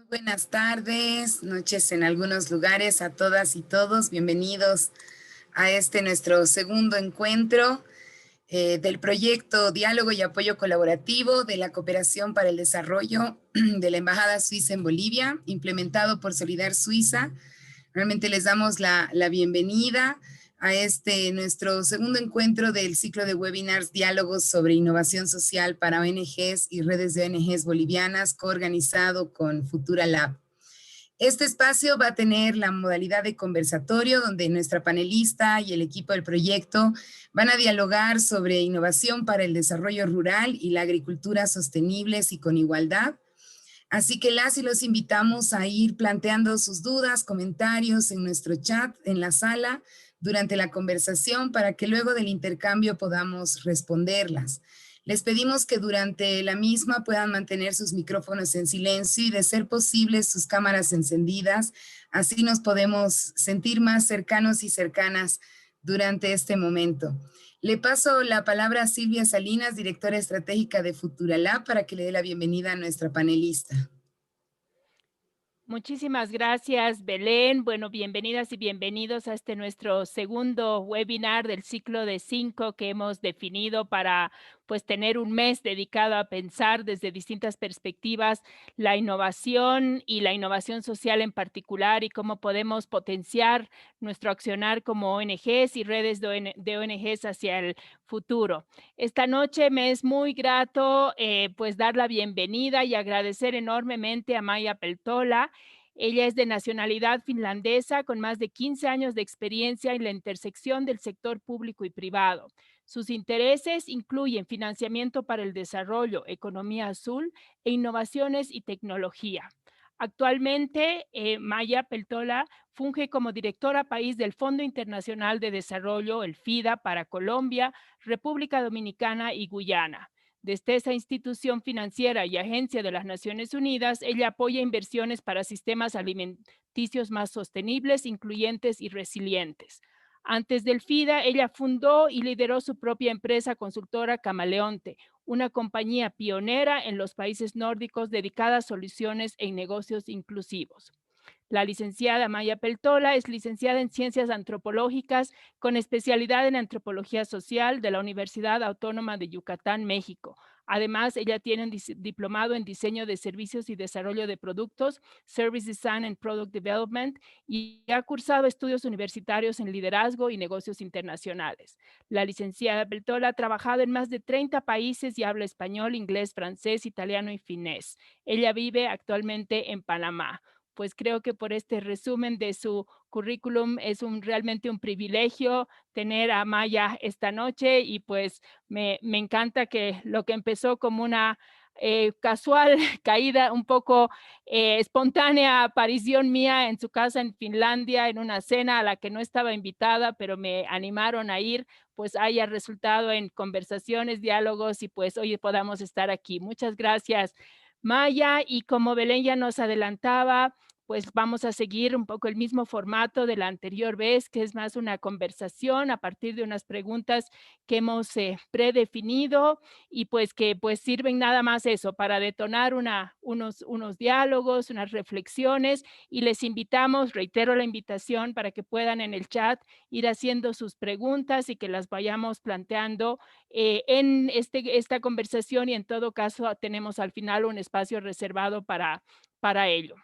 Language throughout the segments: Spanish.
Buenas tardes, noches en algunos lugares a todas y todos. Bienvenidos a este nuestro segundo encuentro del proyecto Diálogo y Apoyo Colaborativo de la Cooperación para el Desarrollo de la Embajada Suiza en Bolivia, implementado por Solidar Suiza. Realmente les damos la bienvenida a este nuestro segundo encuentro del ciclo de webinars Diálogos sobre Innovación Social para ONGs y redes de ONGs bolivianas, coorganizado con Futura Lab. Este espacio va a tener la modalidad de conversatorio donde nuestra panelista y el equipo del proyecto van a dialogar sobre innovación para el desarrollo rural y la agricultura sostenibles y con igualdad. Así que las y los invitamos a ir planteando sus dudas, comentarios en nuestro chat, en la sala, durante la conversación para que luego del intercambio podamos responderlas. Les pedimos que durante la misma puedan mantener sus micrófonos en silencio y de ser posible sus cámaras encendidas. Así nos podemos sentir más cercanos y cercanas durante este momento. Le paso la palabra a Silvia Salinas, directora estratégica de Futuralab, para que le dé la bienvenida a nuestra panelista. Muchísimas gracias, Belén. Bueno, bienvenidas y bienvenidos a este nuestro segundo webinar del ciclo de 5 que hemos definido para pues tener un mes dedicado a pensar desde distintas perspectivas la innovación y la innovación social en particular y cómo podemos potenciar nuestro accionar como ONGs y redes de ONGs hacia el futuro. Esta noche me es muy grato pues dar la bienvenida y agradecer enormemente a Maya Peltola. Ella es de nacionalidad finlandesa con más de 15 años de experiencia en la intersección del sector público y privado. Sus intereses incluyen financiamiento para el desarrollo, economía azul e innovaciones y tecnología. Actualmente, Maya Peltola funge como directora país del Fondo Internacional de Desarrollo, el FIDA, para Colombia, República Dominicana y Guyana. Desde esa institución financiera y agencia de las Naciones Unidas, ella apoya inversiones para sistemas alimenticios más sostenibles, incluyentes y resilientes. Antes del FIDA, ella fundó y lideró su propia empresa consultora Camaleonte, una compañía pionera en los países nórdicos dedicada a soluciones en negocios inclusivos. La licenciada Maya Peltola es licenciada en Ciencias Antropológicas con especialidad en Antropología Social de la Universidad Autónoma de Yucatán, México. Además, ella tiene un diplomado en Diseño de Servicios y Desarrollo de Productos, Service Design and Product Development, y ha cursado estudios universitarios en Liderazgo y Negocios Internacionales. La licenciada Peltola ha trabajado en más de 30 países y habla español, inglés, francés, italiano y finés. Ella vive actualmente en Panamá. Pues creo que por este resumen de su currículum es realmente un privilegio tener a Maya esta noche y pues me encanta que lo que empezó como una casual caída, un poco espontánea aparición mía en su casa en Finlandia, en una cena a la que no estaba invitada, pero me animaron a ir, pues haya resultado en conversaciones, diálogos y pues hoy podamos estar aquí. Muchas gracias, Maya, y como Belén ya nos adelantaba, pues vamos a seguir un poco el mismo formato de la anterior vez, que es más una conversación a partir de unas preguntas que hemos predefinido y pues que pues sirven nada más eso, para detonar unos diálogos, unas reflexiones y les invitamos, reitero la invitación para que puedan en el chat ir haciendo sus preguntas y que las vayamos planteando en esta conversación y en todo caso tenemos al final un espacio reservado para ello.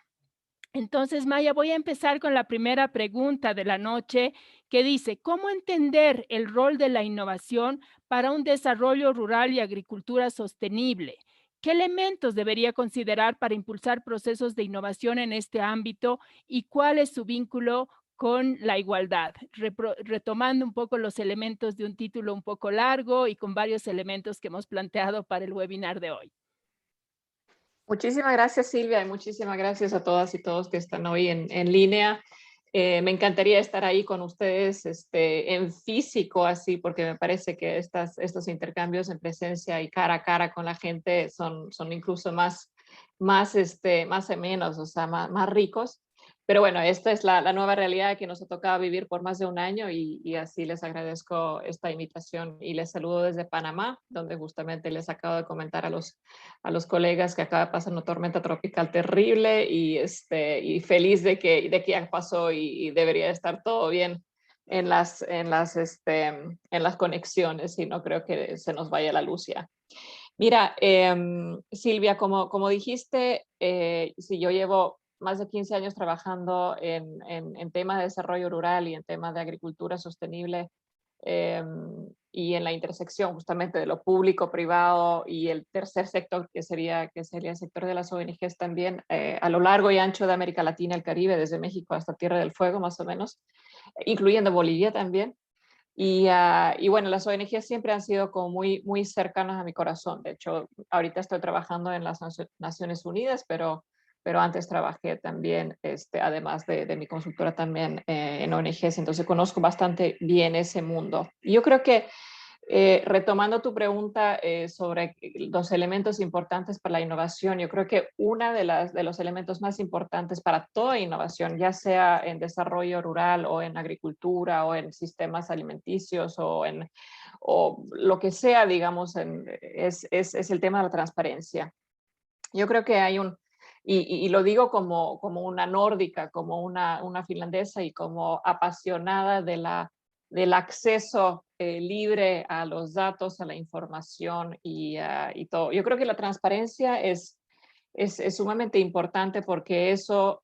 Entonces, Maya, voy a empezar con la primera pregunta de la noche que dice, ¿cómo entender el rol de la innovación para un desarrollo rural y agricultura sostenible? ¿Qué elementos debería considerar para impulsar procesos de innovación en este ámbito y cuál es su vínculo con la igualdad? Retomando un poco los elementos de un título un poco largo y con varios elementos que hemos planteado para el webinar de hoy. Muchísimas gracias, Silvia, y muchísimas gracias a todas y todos que están hoy en línea. Me encantaría estar ahí con ustedes en físico, así, porque me parece que estos intercambios en presencia y cara a cara con la gente son incluso más amenos, o sea, más ricos. pero bueno, esta es la nueva realidad que nos ha tocado vivir por más de un año y así les agradezco esta invitación y les saludo desde Panamá, donde justamente les acabo de comentar a los colegas que acaba de pasar una tormenta tropical terrible y feliz de que ya pasó y debería estar todo bien en las conexiones y no creo que se nos vaya la luz ya. Mira, Silvia, como dijiste, si yo llevo más de 15 años trabajando en temas de desarrollo rural y en temas de agricultura sostenible y en la intersección justamente de lo público, privado y el tercer sector que sería el sector de las ONGs también a lo largo y ancho de América Latina, el Caribe, desde México hasta Tierra del Fuego más o menos, incluyendo Bolivia también. Y bueno, las ONGs siempre han sido como muy cercanas a mi corazón. De hecho, ahorita estoy trabajando en las Naciones Unidas, pero antes trabajé también, además de mi consultora también en ONGs, entonces conozco bastante bien ese mundo. Y yo creo que retomando tu pregunta sobre los elementos importantes para la innovación, yo creo que uno de los elementos más importantes para toda innovación, ya sea en desarrollo rural o en agricultura o en sistemas alimenticios o lo que sea, digamos, es el tema de la transparencia. Yo creo que hay y lo digo como una nórdica, como una finlandesa y como apasionada del acceso libre a los datos, a la información y todo. Yo creo que la transparencia es sumamente importante porque eso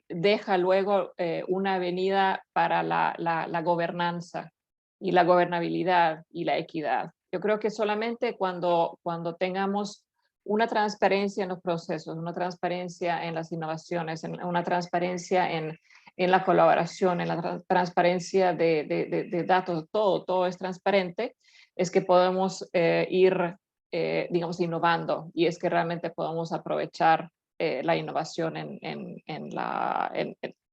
deja luego una avenida para la gobernanza y la gobernabilidad y la equidad. Yo creo que solamente cuando tengamos una transparencia en los procesos, una transparencia en las innovaciones, una transparencia en la colaboración, en la transparencia de datos, todo es transparente, es que podemos ir, digamos, innovando y es que realmente podemos aprovechar la innovación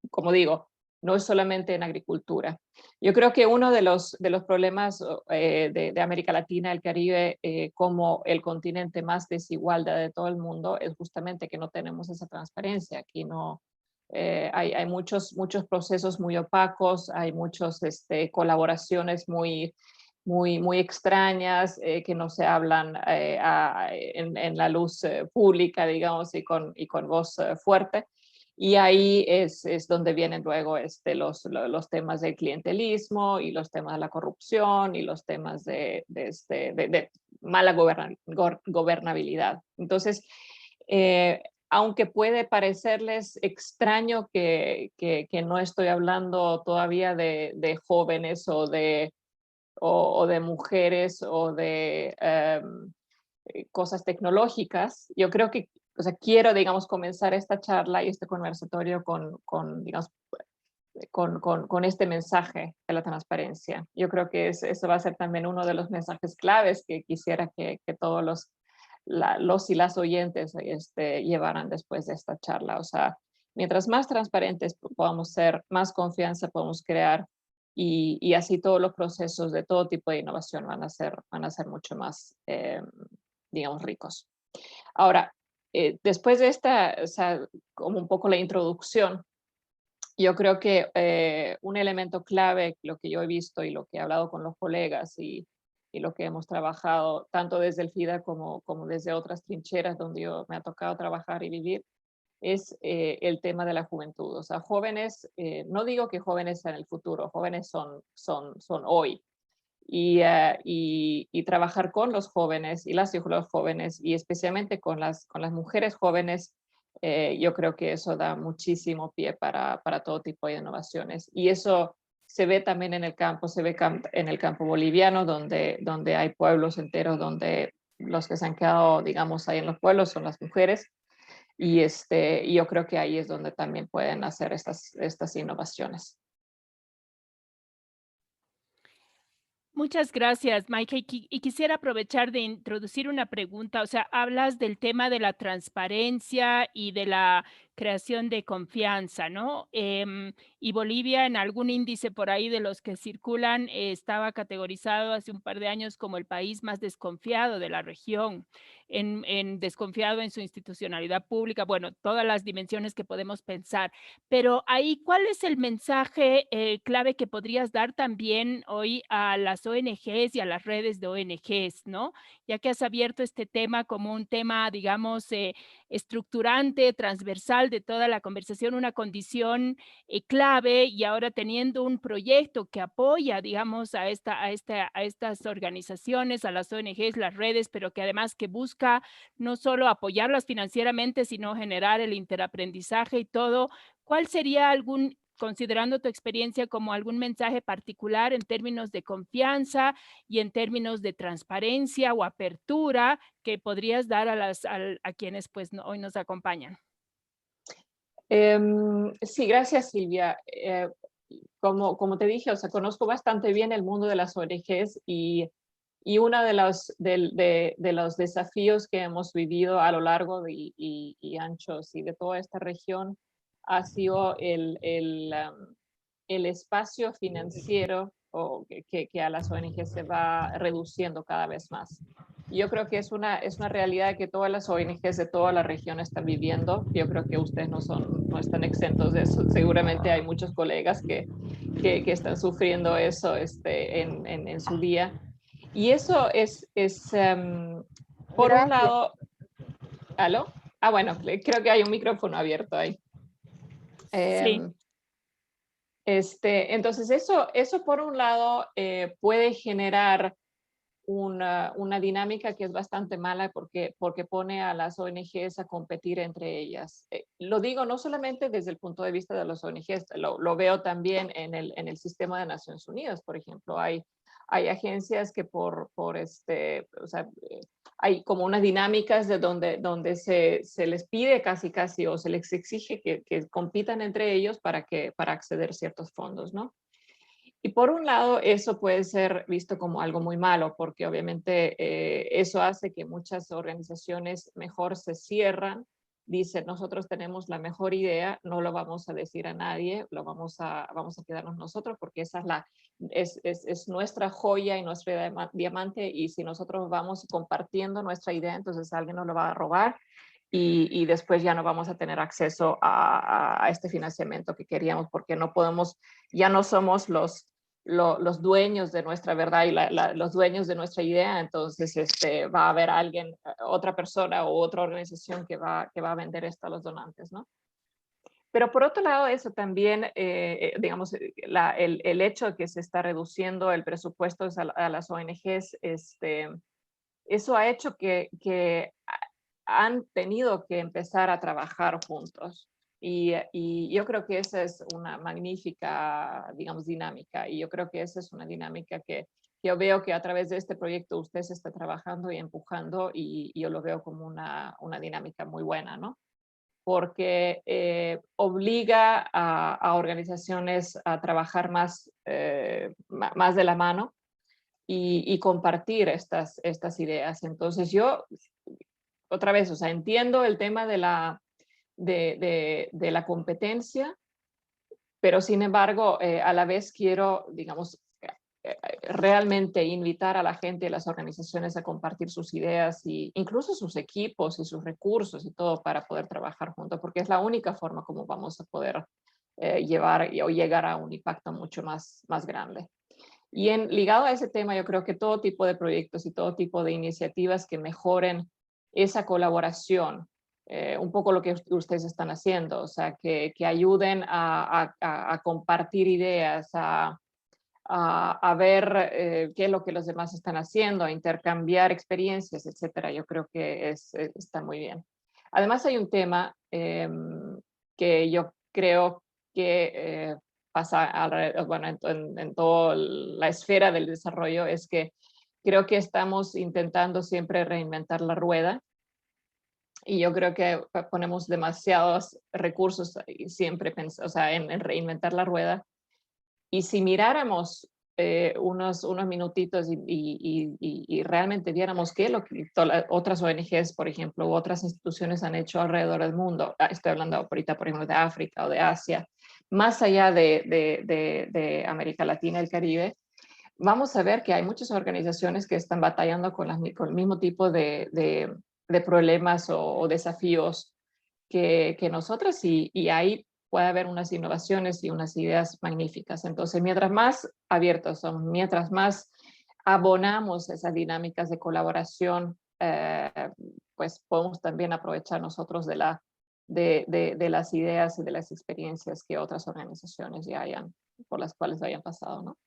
como digo, no es solamente en agricultura. Yo creo que uno de los problemas de América Latina, el Caribe, como el continente más desigual de todo el mundo, es justamente que no tenemos esa transparencia. Aquí no, hay muchos procesos muy opacos, hay muchas colaboraciones muy extrañas que no se hablan en la luz pública, digamos, y con voz fuerte. Y ahí es donde vienen luego los temas del clientelismo y los temas de la corrupción y los temas de mala gobernabilidad. Entonces, aunque puede parecerles extraño que no estoy hablando todavía de jóvenes o de mujeres o de cosas tecnológicas, yo creo que, o sea, quiero, digamos, comenzar esta charla y este conversatorio digamos, con este mensaje de la transparencia. Yo creo que eso va a ser también uno de los mensajes claves que quisiera que todos los y las oyentes llevaran después de esta charla. O sea, mientras más transparentes podamos ser, más confianza podemos crear y así todos los procesos de todo tipo de innovación van a ser mucho más, digamos, ricos. Ahora, después de esta, o sea, como un poco la introducción, yo creo que un elemento clave, lo que yo he visto y lo que he hablado con los colegas y lo que hemos trabajado, tanto desde el FIDA como desde otras trincheras donde me ha tocado trabajar y vivir, es el tema de la juventud. O sea, jóvenes, no digo que jóvenes sean el futuro, jóvenes son hoy. Y trabajar con los jóvenes y los jóvenes y especialmente con las mujeres jóvenes, yo creo que eso da muchísimo pie para todo tipo de innovaciones. Y eso se ve también en el campo, se ve en el campo boliviano, donde hay pueblos enteros, donde los que se han quedado, digamos, ahí en los pueblos son las mujeres. Y yo creo que ahí es donde también pueden hacer estas innovaciones. Muchas gracias, Maika. Y quisiera aprovechar de introducir una pregunta. O sea, hablas del tema de la transparencia y de la creación de confianza, ¿no? Y Bolivia, en algún índice por ahí de los que circulan, estaba categorizado hace un par de años como el país más desconfiado de la región, desconfiado en su institucionalidad pública, bueno, todas las dimensiones que podemos pensar. Pero ahí, ¿cuál es el mensaje clave que podrías dar también hoy a las ONGs y a las redes de ONGs, ¿no? Ya que has abierto este tema como un tema, digamos, estructurante, transversal de toda la conversación, una condición clave, y ahora teniendo un proyecto que apoya, digamos, a estas organizaciones, a las ONGs, las redes, pero que además que busca no solo apoyarlas financieramente, sino generar el interaprendizaje y todo. ¿Cuál sería considerando tu experiencia, como algún mensaje particular en términos de confianza y en términos de transparencia o apertura que podrías dar a quienes pues hoy nos acompañan? Sí, gracias, Silvia. Como te dije, o sea, conozco bastante bien el mundo de las ONGs y uno de los desafíos que hemos vivido a lo largo y anchos y de toda esta región ha sido el espacio financiero que a las ONGs se va reduciendo cada vez más. Yo creo que es una realidad que todas las ONGs de toda la región están viviendo. Yo creo que ustedes no están exentos de eso. Seguramente hay muchos colegas que están sufriendo eso en su día. Y eso por un lado, ¿aló? Ah, bueno, creo que hay un micrófono abierto ahí. Sí. Entonces, eso por un lado puede generar una dinámica que es bastante mala porque pone a las ONGs a competir entre ellas. Lo digo no solamente desde el punto de vista de las ONGs, lo veo también en el sistema de Naciones Unidas, por ejemplo. Hay agencias que o sea, hay como unas dinámicas de donde se les pide casi o se les exige que compitan entre ellos para acceder a ciertos fondos, ¿no? Y por un lado, eso puede ser visto como algo muy malo, porque obviamente eso hace que muchas organizaciones mejor se cierran, dicen, nosotros tenemos la mejor idea, no lo vamos a decir a nadie, vamos a quedarnos nosotros, porque esa es nuestra joya y nuestra diamante, y si nosotros vamos compartiendo nuestra idea, entonces alguien nos lo va a robar. Y después ya no vamos a tener acceso a este financiamiento que queríamos, porque no podemos, ya no somos los dueños de nuestra verdad y los dueños de nuestra idea. Entonces va a haber alguien, otra persona o otra organización que va a vender esto a los donantes, ¿no? Pero por otro lado, eso también, digamos, el hecho de que se está reduciendo el presupuesto a las ONGs, eso ha hecho que han tenido que empezar a trabajar juntos. Y yo creo que esa es una magnífica, digamos, dinámica. Y yo creo que esa es una dinámica que yo veo que a través de este proyecto usted se está trabajando y empujando, y yo lo veo como una dinámica muy buena, ¿no? Porque obliga a organizaciones a trabajar más de la mano y compartir estas ideas. Entonces yo, otra vez, o sea, entiendo el tema de la competencia, pero sin embargo, a la vez quiero, digamos, realmente invitar a la gente y a las organizaciones a compartir sus ideas y incluso sus equipos y sus recursos y todo para poder trabajar juntos, porque es la única forma como vamos a poder llegar a un impacto mucho más grande. Y ligado a ese tema, yo creo que todo tipo de proyectos y todo tipo de iniciativas que mejoren esa colaboración, un poco lo que ustedes están haciendo, o sea, que ayuden a compartir ideas, a ver qué es lo que los demás están haciendo, a intercambiar experiencias, etcétera. Yo creo que está muy bien. Además, hay un tema que yo creo que pasa alrededor, bueno, en toda la esfera del desarrollo, es que creo que estamos intentando siempre reinventar la rueda, y yo creo que ponemos demasiados recursos y siempre, o sea, en reinventar la rueda. Y si miráramos unos minutitos y realmente viéramos qué lo que otras ONGs, por ejemplo, u otras instituciones han hecho alrededor del mundo. Estoy hablando ahorita, por ejemplo, de África o de Asia, más allá de América Latina y el Caribe, vamos a ver que hay muchas organizaciones que están batallando con el mismo tipo de problemas o desafíos que nosotros y ahí puede haber unas innovaciones y unas ideas magníficas. Entonces, mientras más abiertos somos, mientras más abonamos esas dinámicas de colaboración, pues podemos también aprovechar nosotros de las ideas y de las experiencias que otras organizaciones ya por las cuales hayan pasado, ¿no?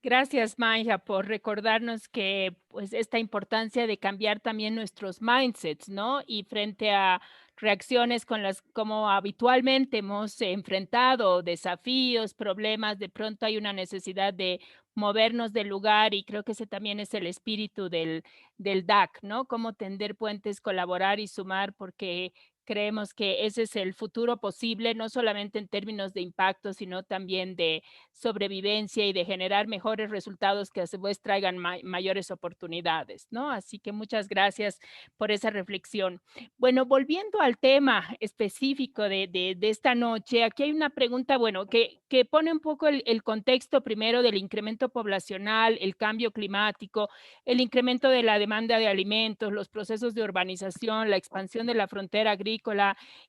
Gracias, Maya, por recordarnos que pues esta importancia de cambiar también nuestros mindsets, ¿no? Y frente a reacciones con las como habitualmente hemos enfrentado, desafíos, problemas, de pronto hay una necesidad de movernos del lugar y creo que ese también es el espíritu del DAC, ¿no? Cómo tender puentes, colaborar y sumar, porque creemos que ese es el futuro posible, no solamente en términos de impacto, sino también de sobrevivencia y de generar mejores resultados que a su vez traigan mayores oportunidades, ¿no? Así que muchas gracias por esa reflexión. Bueno, volviendo al tema específico de esta noche, aquí hay una pregunta, bueno, que pone un poco el contexto primero del incremento poblacional, el cambio climático, el incremento de la demanda de alimentos, los procesos de urbanización, la expansión de la frontera agrícola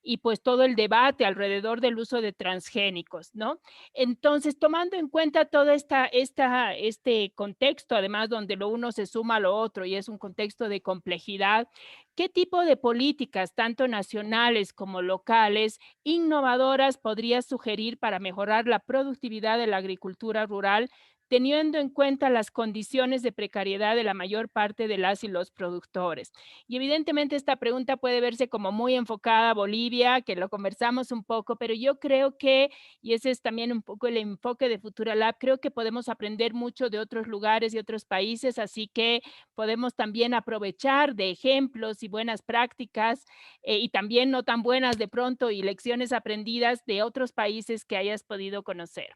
y pues todo el debate alrededor del uso de transgénicos, ¿no? Entonces, tomando en cuenta todo este contexto, además donde lo uno se suma a lo otro y es un contexto de complejidad, ¿qué tipo de políticas, tanto nacionales como locales, innovadoras podrías sugerir para mejorar la productividad de la agricultura rural, teniendo en cuenta las condiciones de precariedad de la mayor parte de las y los productores? Y evidentemente esta pregunta puede verse como muy enfocada a Bolivia, que lo conversamos un poco, pero yo creo que, y ese es también un poco el enfoque de Futura Lab, creo que podemos aprender mucho de otros lugares y otros países, así que podemos también aprovechar de ejemplos y buenas prácticas y también no tan buenas de pronto y lecciones aprendidas de otros países que hayas podido conocer.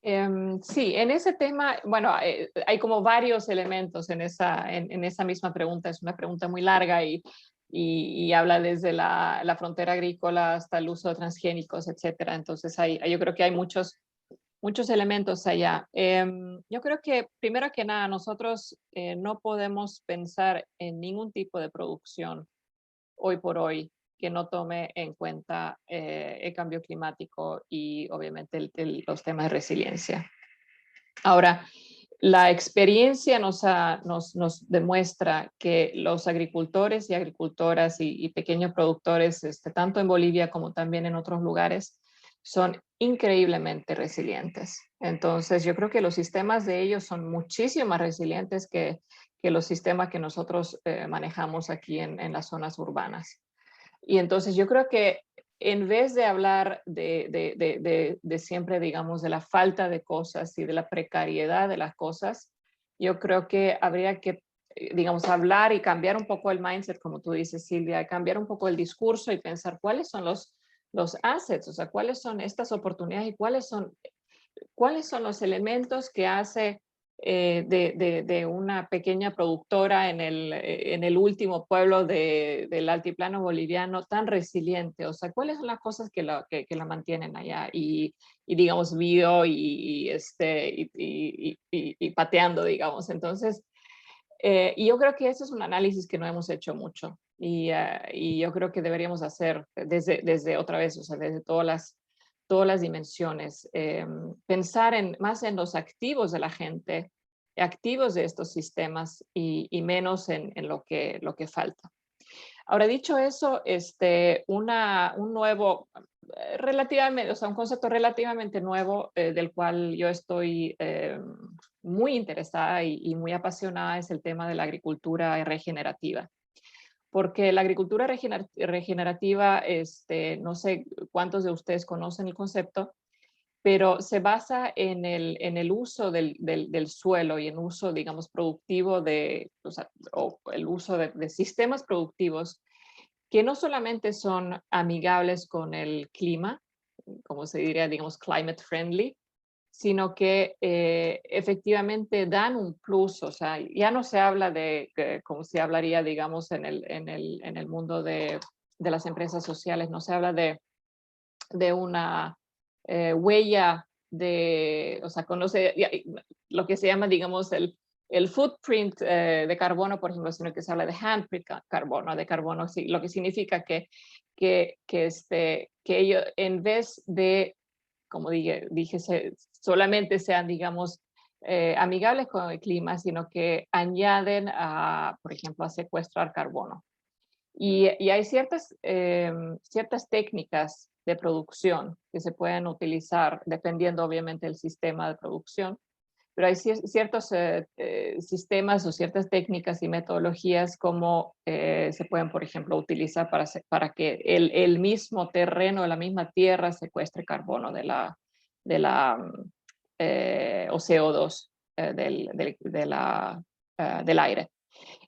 Sí, en ese tema, bueno, hay como varios elementos en esa misma pregunta. Es una pregunta muy larga y habla desde la frontera agrícola hasta el uso de transgénicos, etcétera. Entonces, yo creo que hay muchos elementos allá. Yo creo que, primero que nada, nosotros no podemos pensar en ningún tipo de producción hoy por hoy que no tome en cuenta el cambio climático y obviamente los temas de resiliencia. Ahora, la experiencia nos demuestra que los agricultores y agricultoras y pequeños productores, tanto en Bolivia como también en otros lugares, son increíblemente resilientes. Entonces, yo creo que los sistemas de ellos son muchísimo más resilientes que los sistemas que nosotros manejamos aquí en las zonas urbanas. Y entonces yo creo que en vez de hablar de siempre, digamos, de la falta de cosas y de la precariedad de las cosas, yo creo que habría que, digamos, hablar y cambiar un poco el mindset, como tú dices, Silvia, cambiar un poco el discurso y pensar cuáles son los assets, o sea, cuáles son estas oportunidades y cuáles son los elementos que hace de una pequeña productora en el último pueblo del altiplano boliviano tan resiliente. O sea, ¿cuáles son las cosas que la mantienen allá y digamos, vivo y pateando, digamos? Entonces, y yo creo que ese es un análisis que no hemos hecho mucho y yo creo que deberíamos hacer desde otra vez, o sea, desde todas las dimensiones, pensar más en los activos de la gente, activos de estos sistemas y menos en lo que falta. Ahora, dicho eso, un nuevo, relativamente, o sea, un concepto relativamente nuevo del cual yo estoy muy interesada y muy apasionada es el tema de la agricultura regenerativa. Porque la agricultura regenerativa, no sé cuántos de ustedes conocen el concepto, pero se basa en el uso del suelo y en uso, digamos, productivo o el uso de sistemas productivos que no solamente son amigables con el clima, como se diría, digamos, climate friendly, sino que efectivamente dan un plus. O sea, ya no se habla de como se hablaría, digamos, en el mundo de las empresas sociales, no se habla de una huella de, o sea, conoce lo que se llama, digamos, el footprint de carbono, por ejemplo, sino que se habla de handprint de carbono, sí, lo que significa que ellos, en vez de, como dije solamente sean, digamos, amigables con el clima, sino que añaden, por ejemplo, a secuestrar carbono. Y hay ciertas técnicas de producción que se pueden utilizar, dependiendo obviamente del sistema de producción, pero hay ciertos sistemas o ciertas técnicas y metodologías como se pueden, por ejemplo, utilizar para que el mismo terreno, la misma tierra secuestre carbono o CO2 del aire.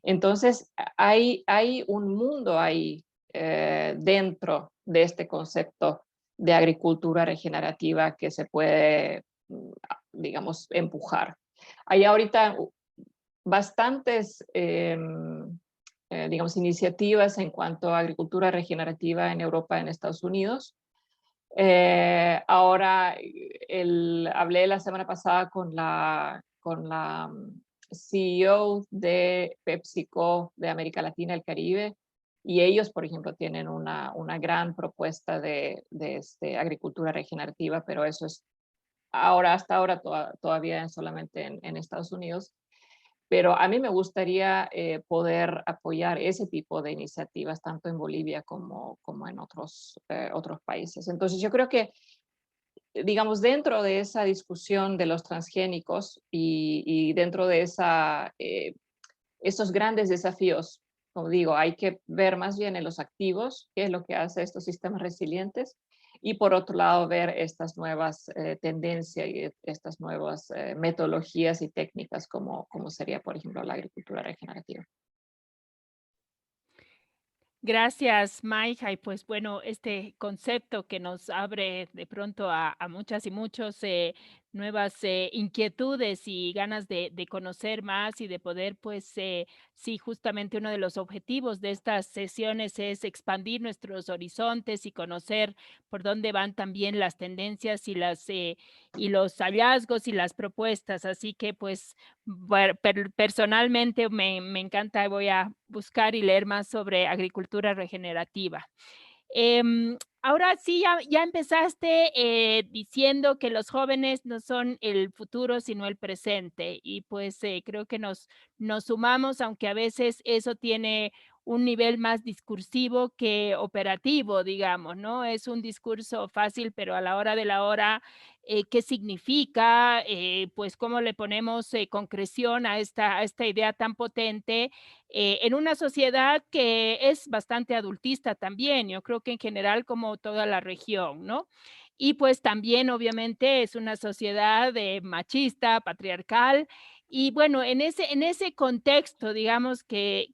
Entonces, hay un mundo ahí dentro de este concepto de agricultura regenerativa que se puede, digamos, empujar. Hay ahorita bastantes, digamos, iniciativas en cuanto a agricultura regenerativa en Europa, en Estados Unidos. Ahora, hablé la semana pasada con la CEO de PepsiCo de América Latina y el Caribe, y ellos, por ejemplo, tienen una gran propuesta de agricultura regenerativa, pero eso es hasta ahora todavía solamente en Estados Unidos. Pero a mí me gustaría poder apoyar ese tipo de iniciativas, tanto en Bolivia como en otros países. Entonces, yo creo que, digamos, dentro de esa discusión de los transgénicos y dentro de esos grandes desafíos, como digo, hay que ver más bien en los activos, qué es lo que hace estos sistemas resilientes, y por otro lado ver estas nuevas tendencias y estas nuevas metodologías y técnicas como sería, por ejemplo, la agricultura regenerativa. Gracias, Maija. Y pues bueno, este concepto que nos abre de pronto a muchas y muchos nuevas inquietudes y ganas de conocer más y de poder, pues sí, justamente uno de los objetivos de estas sesiones es expandir nuestros horizontes y conocer por dónde van también las tendencias y y los hallazgos y las propuestas. Así que pues personalmente me encanta, voy a buscar y leer más sobre agricultura regenerativa. Ahora sí, ya empezaste diciendo que los jóvenes no son el futuro, sino el presente. Y pues creo que nos sumamos, aunque a veces eso tiene un nivel más discursivo que operativo, digamos, ¿no? Es un discurso fácil, pero a la hora de la hora, ¿qué significa? Pues cómo le ponemos concreción a esta idea tan potente en una sociedad que es bastante adultista también, yo creo que en general como toda la región, ¿no? Y pues también obviamente es una sociedad machista, patriarcal, y bueno, en ese contexto, digamos, que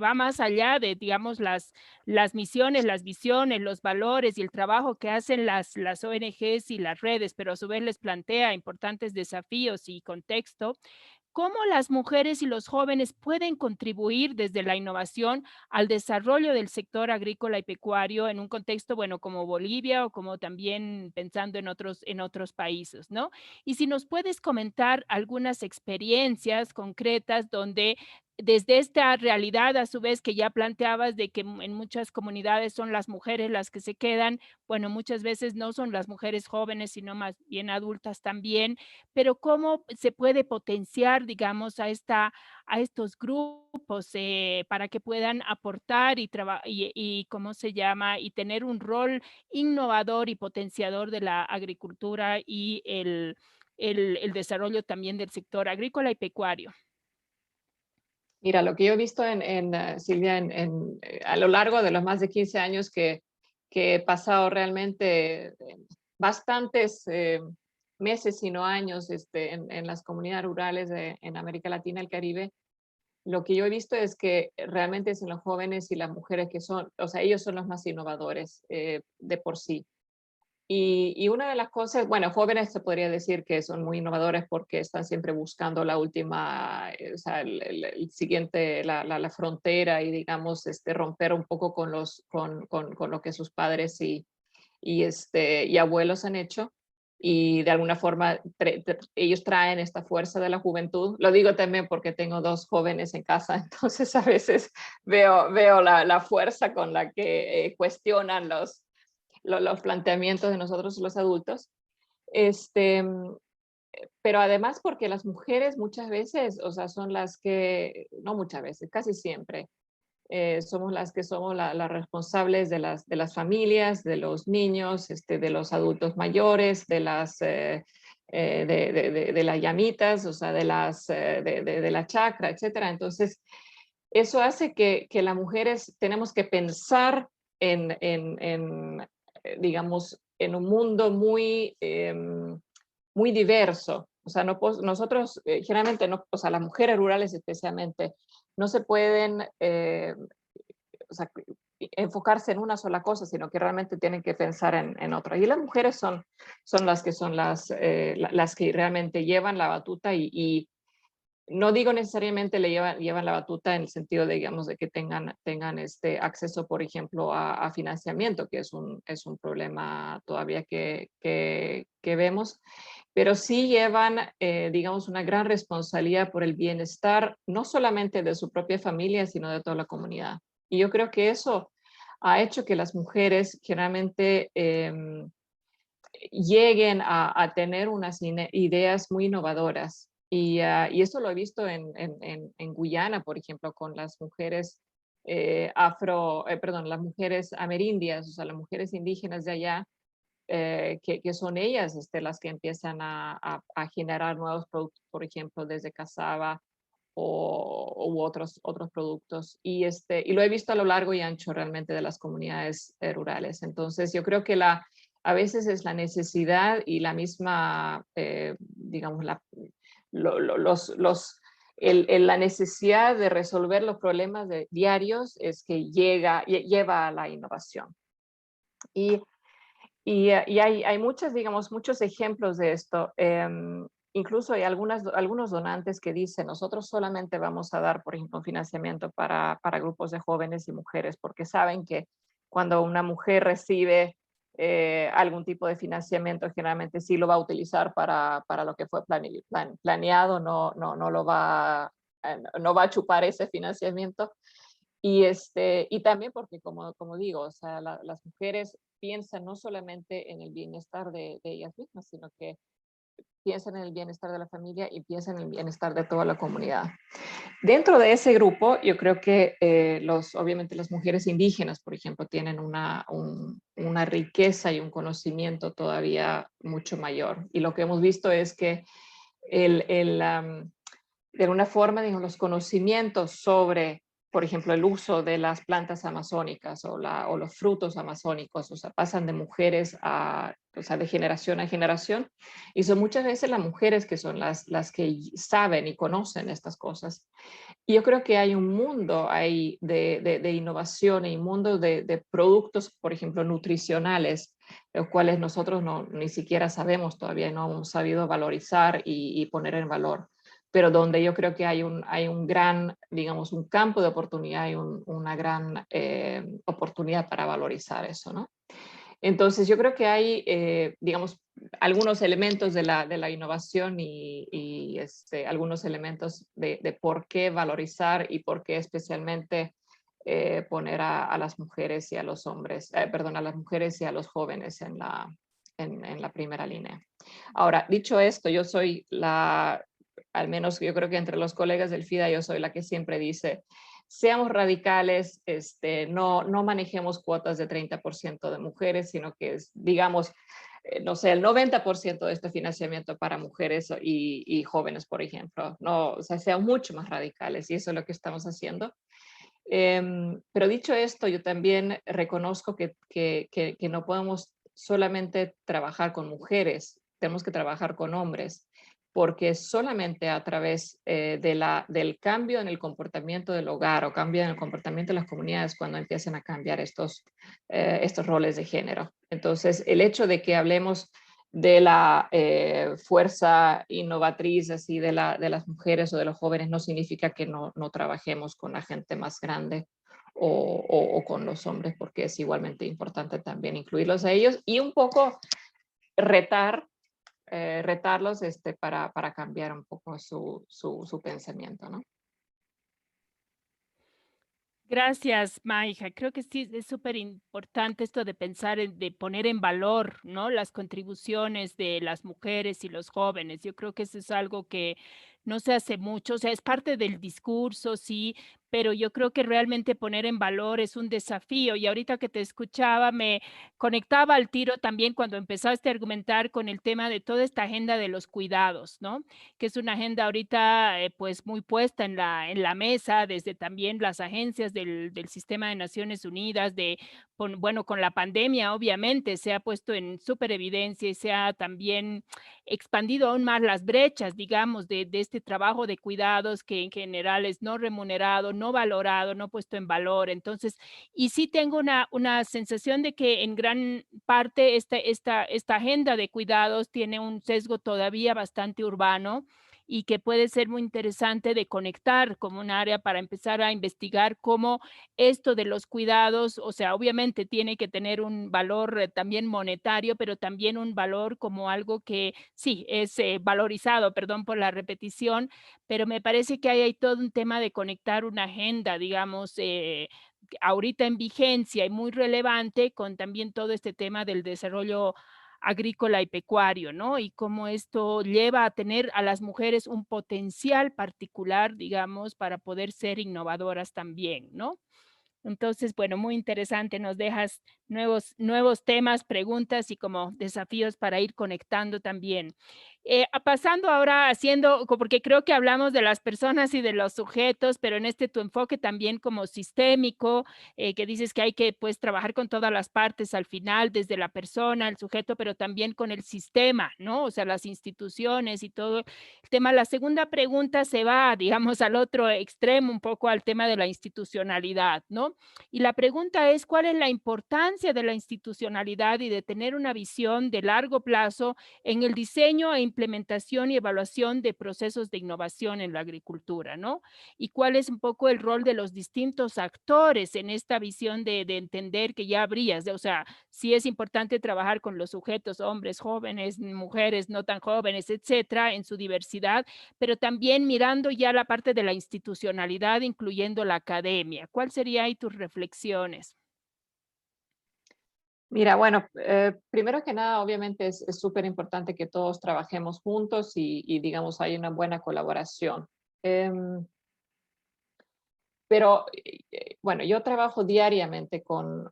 va más allá de, digamos, las misiones, las visiones, los valores y el trabajo que hacen las ONGs y las redes, pero a su vez les plantea importantes desafíos y contexto. ¿Cómo las mujeres y los jóvenes pueden contribuir desde la innovación al desarrollo del sector agrícola y pecuario en un contexto, bueno, como Bolivia o como también pensando en otros países, ¿no? Y si nos puedes comentar algunas experiencias concretas donde desde esta realidad, a su vez, que ya planteabas de que en muchas comunidades son las mujeres las que se quedan, bueno, muchas veces no son las mujeres jóvenes, sino más bien adultas también, pero cómo se puede potenciar, digamos, a estos grupos para que puedan aportar y ¿cómo se llama? Y tener un rol innovador y potenciador de la agricultura y el desarrollo también del sector agrícola y pecuario. Mira, lo que yo he visto Silvia, a lo largo de los más de 15 años que he pasado realmente bastantes meses, si no años, en las comunidades rurales en América Latina y el Caribe, lo que yo he visto es que realmente son los jóvenes y las mujeres que son, o sea, ellos son los más innovadores de por sí. Y una de las cosas, bueno, jóvenes se podría decir que son muy innovadores porque están siempre buscando la última, o sea, el siguiente, la frontera y digamos, romper un poco con, con lo que sus padres y abuelos han hecho. Y de alguna forma ellos traen esta fuerza de la juventud. Lo digo también porque tengo dos jóvenes en casa, entonces a veces veo la fuerza con la que cuestionan los planteamientos de nosotros los adultos. Este, pero además porque las mujeres muchas veces, o sea, son las que, no muchas veces, casi siempre, somos las que somos las responsables de las familias, de los niños, de los adultos mayores, de de las llamitas, o sea, de la chacra, etcétera. Entonces, eso hace que las mujeres tenemos que pensar digamos, en un mundo muy diverso. O sea, nosotros generalmente, no, o sea, las mujeres rurales especialmente, no se pueden o sea, enfocarse en una sola cosa, sino que realmente tienen que pensar en otra. Y las mujeres son las que son las que realmente llevan la batuta y no digo necesariamente llevan la batuta en el sentido de, digamos, de que tengan acceso, por ejemplo, a financiamiento, que es un problema todavía que vemos, pero sí llevan, digamos, una gran responsabilidad por el bienestar, no solamente de su propia familia, sino de toda la comunidad. Y yo creo que eso ha hecho que las mujeres generalmente lleguen a tener unas ideas muy innovadoras. Y eso lo he visto en Guyana, por ejemplo, con las mujeres perdón, las mujeres amerindias, o sea, las mujeres indígenas de allá, que son ellas las que empiezan a generar nuevos productos, por ejemplo, desde cassava u otros productos. Y lo he visto a lo largo y ancho realmente de las comunidades rurales. Entonces, yo creo que a veces es la necesidad y la misma, digamos, la necesidad de resolver los problemas diarios es que lleva a la innovación. Y, y hay digamos, muchos ejemplos de esto. Incluso hay algunos donantes que dicen, nosotros solamente vamos a dar, por ejemplo, financiamiento para grupos de jóvenes y mujeres, porque saben que cuando una mujer recibe algún tipo de financiamiento, generalmente sí lo va a utilizar para lo que fue planeado, no va a chupar ese financiamiento. Y también porque, como digo, o sea, las mujeres piensan no solamente en el bienestar de ellas mismas, sino que piensan en el bienestar de la familia y piensan en el bienestar de toda la comunidad. Dentro de ese grupo, yo creo que obviamente las mujeres indígenas, por ejemplo, tienen una riqueza y un conocimiento todavía mucho mayor. Y lo que hemos visto es que de alguna forma, digamos, los conocimientos sobre, por ejemplo, el uso de las plantas amazónicas o los frutos amazónicos, o sea, pasan de mujeres o sea, de generación a generación, y son muchas veces las mujeres que son las que saben y conocen estas cosas. Y yo creo que hay un mundo ahí de innovación y un mundo de productos, por ejemplo, nutricionales, los cuales nosotros ni siquiera sabemos todavía, no hemos sabido valorizar y poner en valor, pero donde yo creo que hay un gran, digamos, un campo de oportunidad y una gran oportunidad para valorizar eso, ¿no? Entonces, yo creo que hay, digamos, algunos elementos de la innovación y algunos elementos de por qué valorizar y por qué especialmente poner a las mujeres y a los hombres, perdón, a las mujeres y a los jóvenes en la primera línea. Ahora, dicho esto, yo soy al menos yo creo que entre los colegas del FIDA, yo soy la que siempre dice, seamos radicales, no manejemos cuotas de 30% de mujeres, sino que digamos, no sé, el 90% de este financiamiento para mujeres y jóvenes, por ejemplo. No, o sea, sean mucho más radicales y eso es lo que estamos haciendo. Pero dicho esto, yo también reconozco que no podemos solamente trabajar con mujeres, tenemos que trabajar con hombres, porque solamente a través del cambio en el comportamiento del hogar o cambio en el comportamiento de las comunidades cuando empiezan a cambiar estos roles de género. Entonces, el hecho de que hablemos de la fuerza innovatriz así de las mujeres o de los jóvenes no significa que no trabajemos con la gente más grande o con los hombres, porque es igualmente importante también incluirlos a ellos y un poco retarlos para cambiar un poco su pensamiento, ¿no? Gracias, Maija. Creo que sí es súper importante esto de pensar, de poner en valor, ¿no? Las contribuciones de las mujeres y los jóvenes. Yo creo que eso es algo que no se hace mucho, o sea, es parte del discurso, sí, pero yo creo que realmente poner en valor es un desafío. Y ahorita que te escuchaba, me conectaba al tiro también cuando empezaste a argumentar con el tema de toda esta agenda de los cuidados, ¿no? Que es una agenda ahorita pues muy puesta en la mesa desde también las agencias del sistema de Naciones Unidas, bueno, con la pandemia obviamente se ha puesto en súper evidencia y se ha también expandido aún más las brechas, digamos, de este trabajo de cuidados que en general es no remunerado, no valorado, no puesto en valor. Entonces, y sí tengo una sensación de que en gran parte esta agenda de cuidados tiene un sesgo todavía bastante urbano y que puede ser muy interesante de conectar como un área para empezar a investigar cómo esto de los cuidados, o sea, obviamente tiene que tener un valor también monetario, pero también un valor como algo que sí es valorizado, perdón por la repetición, pero me parece que hay todo un tema de conectar una agenda, digamos, ahorita en vigencia y muy relevante con también todo este tema del desarrollo agrícola y pecuario, ¿no? Y cómo esto lleva a tener a las mujeres un potencial particular, digamos, para poder ser innovadoras también, ¿no? Entonces, bueno, muy interesante, nos dejas nuevos temas, preguntas y como desafíos para ir conectando también. Pasando ahora porque creo que hablamos de las personas y de los sujetos, pero en tu enfoque también como sistémico, que dices que hay que pues trabajar con todas las partes al final, desde la persona, el sujeto, pero también con el sistema, ¿no? O sea, las instituciones y todo el tema. La segunda pregunta se va, digamos, al otro extremo, un poco al tema de la institucionalidad, ¿no? Y la pregunta es, ¿cuál es la importancia de la institucionalidad y de tener una visión de largo plazo en el diseño e implementación y evaluación de procesos de innovación en la agricultura, ¿no? Y cuál es un poco el rol de los distintos actores en esta visión de entender que ya habrías, o sea, sí es importante trabajar con los sujetos, hombres, jóvenes, mujeres, no tan jóvenes, etcétera, en su diversidad, pero también mirando ya la parte de la institucionalidad, incluyendo la academia. ¿Cuál sería ahí tus reflexiones? Mira, bueno, primero que nada, obviamente es súper importante que todos trabajemos juntos y, digamos, hay una buena colaboración. Pero, bueno, yo trabajo diariamente con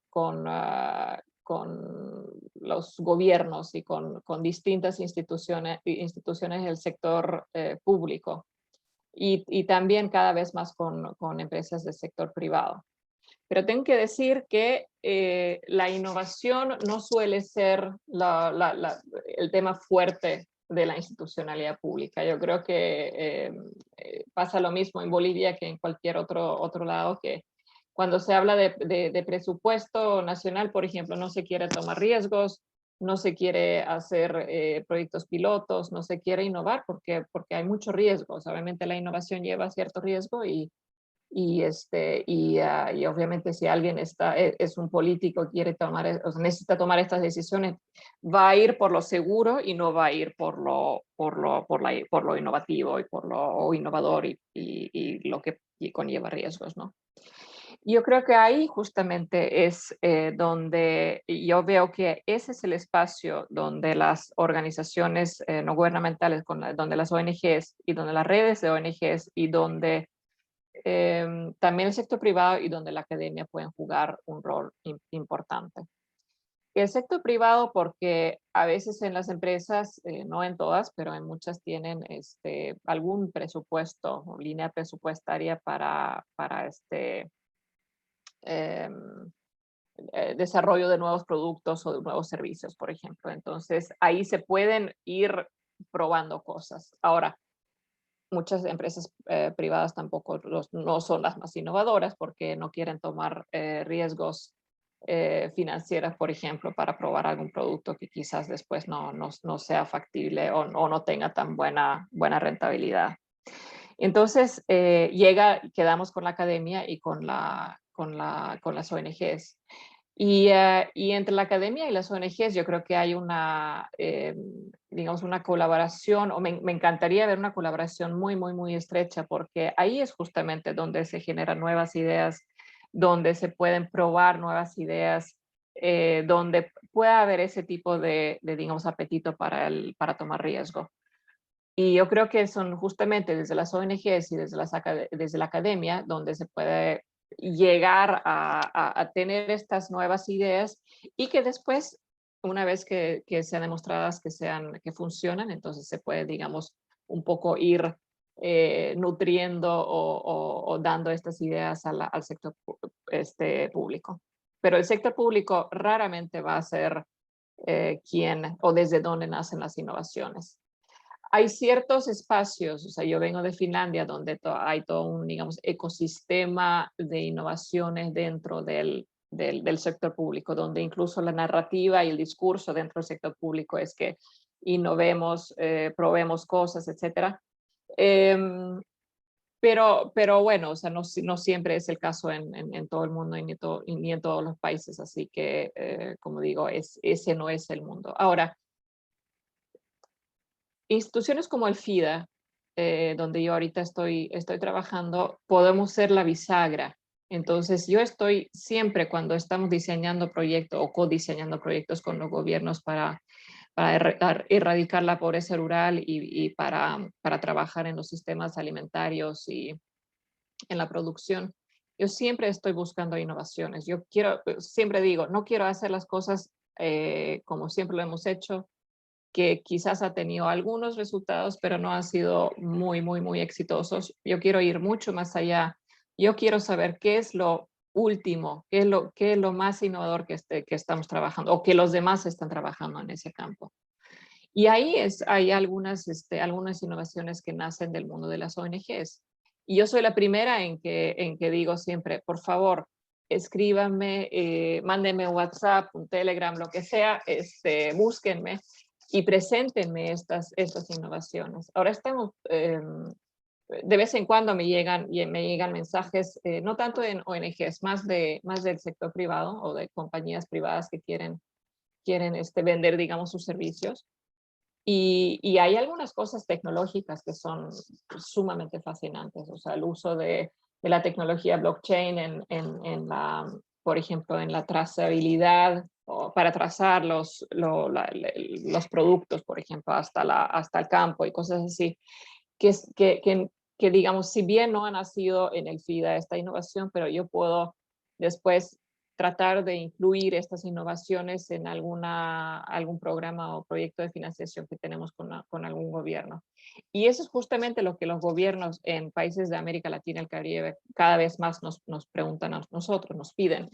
los gobiernos y con distintas instituciones del sector público y también cada vez más con empresas del sector privado. Pero tengo que decir que la innovación no suele ser el tema fuerte de la institucionalidad pública. Yo creo que pasa lo mismo en Bolivia que en cualquier otro lado, que cuando se habla de presupuesto nacional, por ejemplo, no se quiere tomar riesgos, no se quiere hacer proyectos pilotos, no se quiere innovar porque hay muchos riesgos. Obviamente la innovación lleva cierto riesgo y obviamente si alguien es un político, quiere tomar, o sea, necesita tomar estas decisiones, va a ir por lo seguro y no va a ir por lo innovativo y por lo innovador y lo que conlleva riesgos, ¿no? Yo creo que ahí justamente es donde yo veo que ese es el espacio donde las organizaciones no gubernamentales, donde las ONGs y donde las redes de ONGs y donde también el sector privado y donde la academia pueden jugar un rol importante. El sector privado, porque a veces en las empresas, no en todas, pero en muchas tienen algún presupuesto o línea presupuestaria para em, desarrollo de nuevos productos o de nuevos servicios, por ejemplo. Entonces, ahí se pueden ir probando cosas. Ahora, muchas empresas privadas tampoco no son las más innovadoras porque no quieren tomar riesgos financieros, por ejemplo, para probar algún producto que quizás después no sea factible o no tenga tan buena rentabilidad. Entonces, quedamos con la academia y con las ONGs. Y entre la academia y las ONGs yo creo que hay digamos, una colaboración, o me encantaría ver una colaboración muy, muy, muy estrecha, porque ahí es justamente donde se generan nuevas ideas, donde se pueden probar nuevas ideas, donde pueda haber ese tipo digamos, apetito para tomar riesgo. Y yo creo que son justamente desde las ONGs y desde la academia donde se puede llegar a tener estas nuevas ideas y que después, una vez que sean demostradas que funcionan, entonces se puede, digamos, un poco ir nutriendo o dando estas ideas al sector público. Pero el sector público raramente va a ser quien o desde donde nacen las innovaciones. Hay ciertos espacios, o sea, yo vengo de Finlandia, donde hay todo un, digamos, ecosistema de innovaciones dentro del sector público, donde incluso la narrativa y el discurso dentro del sector público es que innovemos, probemos cosas, etc. Pero bueno, o sea, no siempre es el caso en todo el mundo y ni en todos los países, así que, como digo, ese no es el mundo. Ahora, instituciones como el FIDA, donde yo ahorita estoy trabajando, podemos ser la bisagra. Entonces, yo estoy siempre cuando estamos diseñando proyectos o codiseñando proyectos con los gobiernos para erradicar la pobreza rural y para trabajar en los sistemas alimentarios y en la producción. Yo siempre estoy buscando innovaciones. Siempre digo, no quiero hacer las cosas como siempre lo hemos hecho, que quizás ha tenido algunos resultados, pero no han sido muy, muy, muy exitosos. Yo quiero ir mucho más allá. Yo quiero saber qué es lo último, qué es lo más innovador que estamos trabajando o que los demás están trabajando en ese campo. Y ahí hay algunas innovaciones que nacen del mundo de las ONGs. Y yo soy la primera en que digo siempre, por favor, escríbanme, mándenme un WhatsApp, un Telegram, lo que sea, búsquenme y preséntenme estas innovaciones. Ahora de vez en cuando me llegan mensajes, no tanto en ONGs, más del sector privado o de compañías privadas que quieren vender, digamos, sus servicios. Y hay algunas cosas tecnológicas que son sumamente fascinantes, o sea, el uso de la tecnología blockchain por ejemplo, en la trazabilidad, o para trazar los productos, por ejemplo, hasta el campo y cosas así, que digamos, si bien no ha nacido en el FIDA esta innovación, pero yo puedo después tratar de incluir estas innovaciones en algún programa o proyecto de financiación que tenemos con algún gobierno. Y eso es justamente lo que los gobiernos en países de América Latina y el Caribe cada vez más nos preguntan a nosotros, nos piden.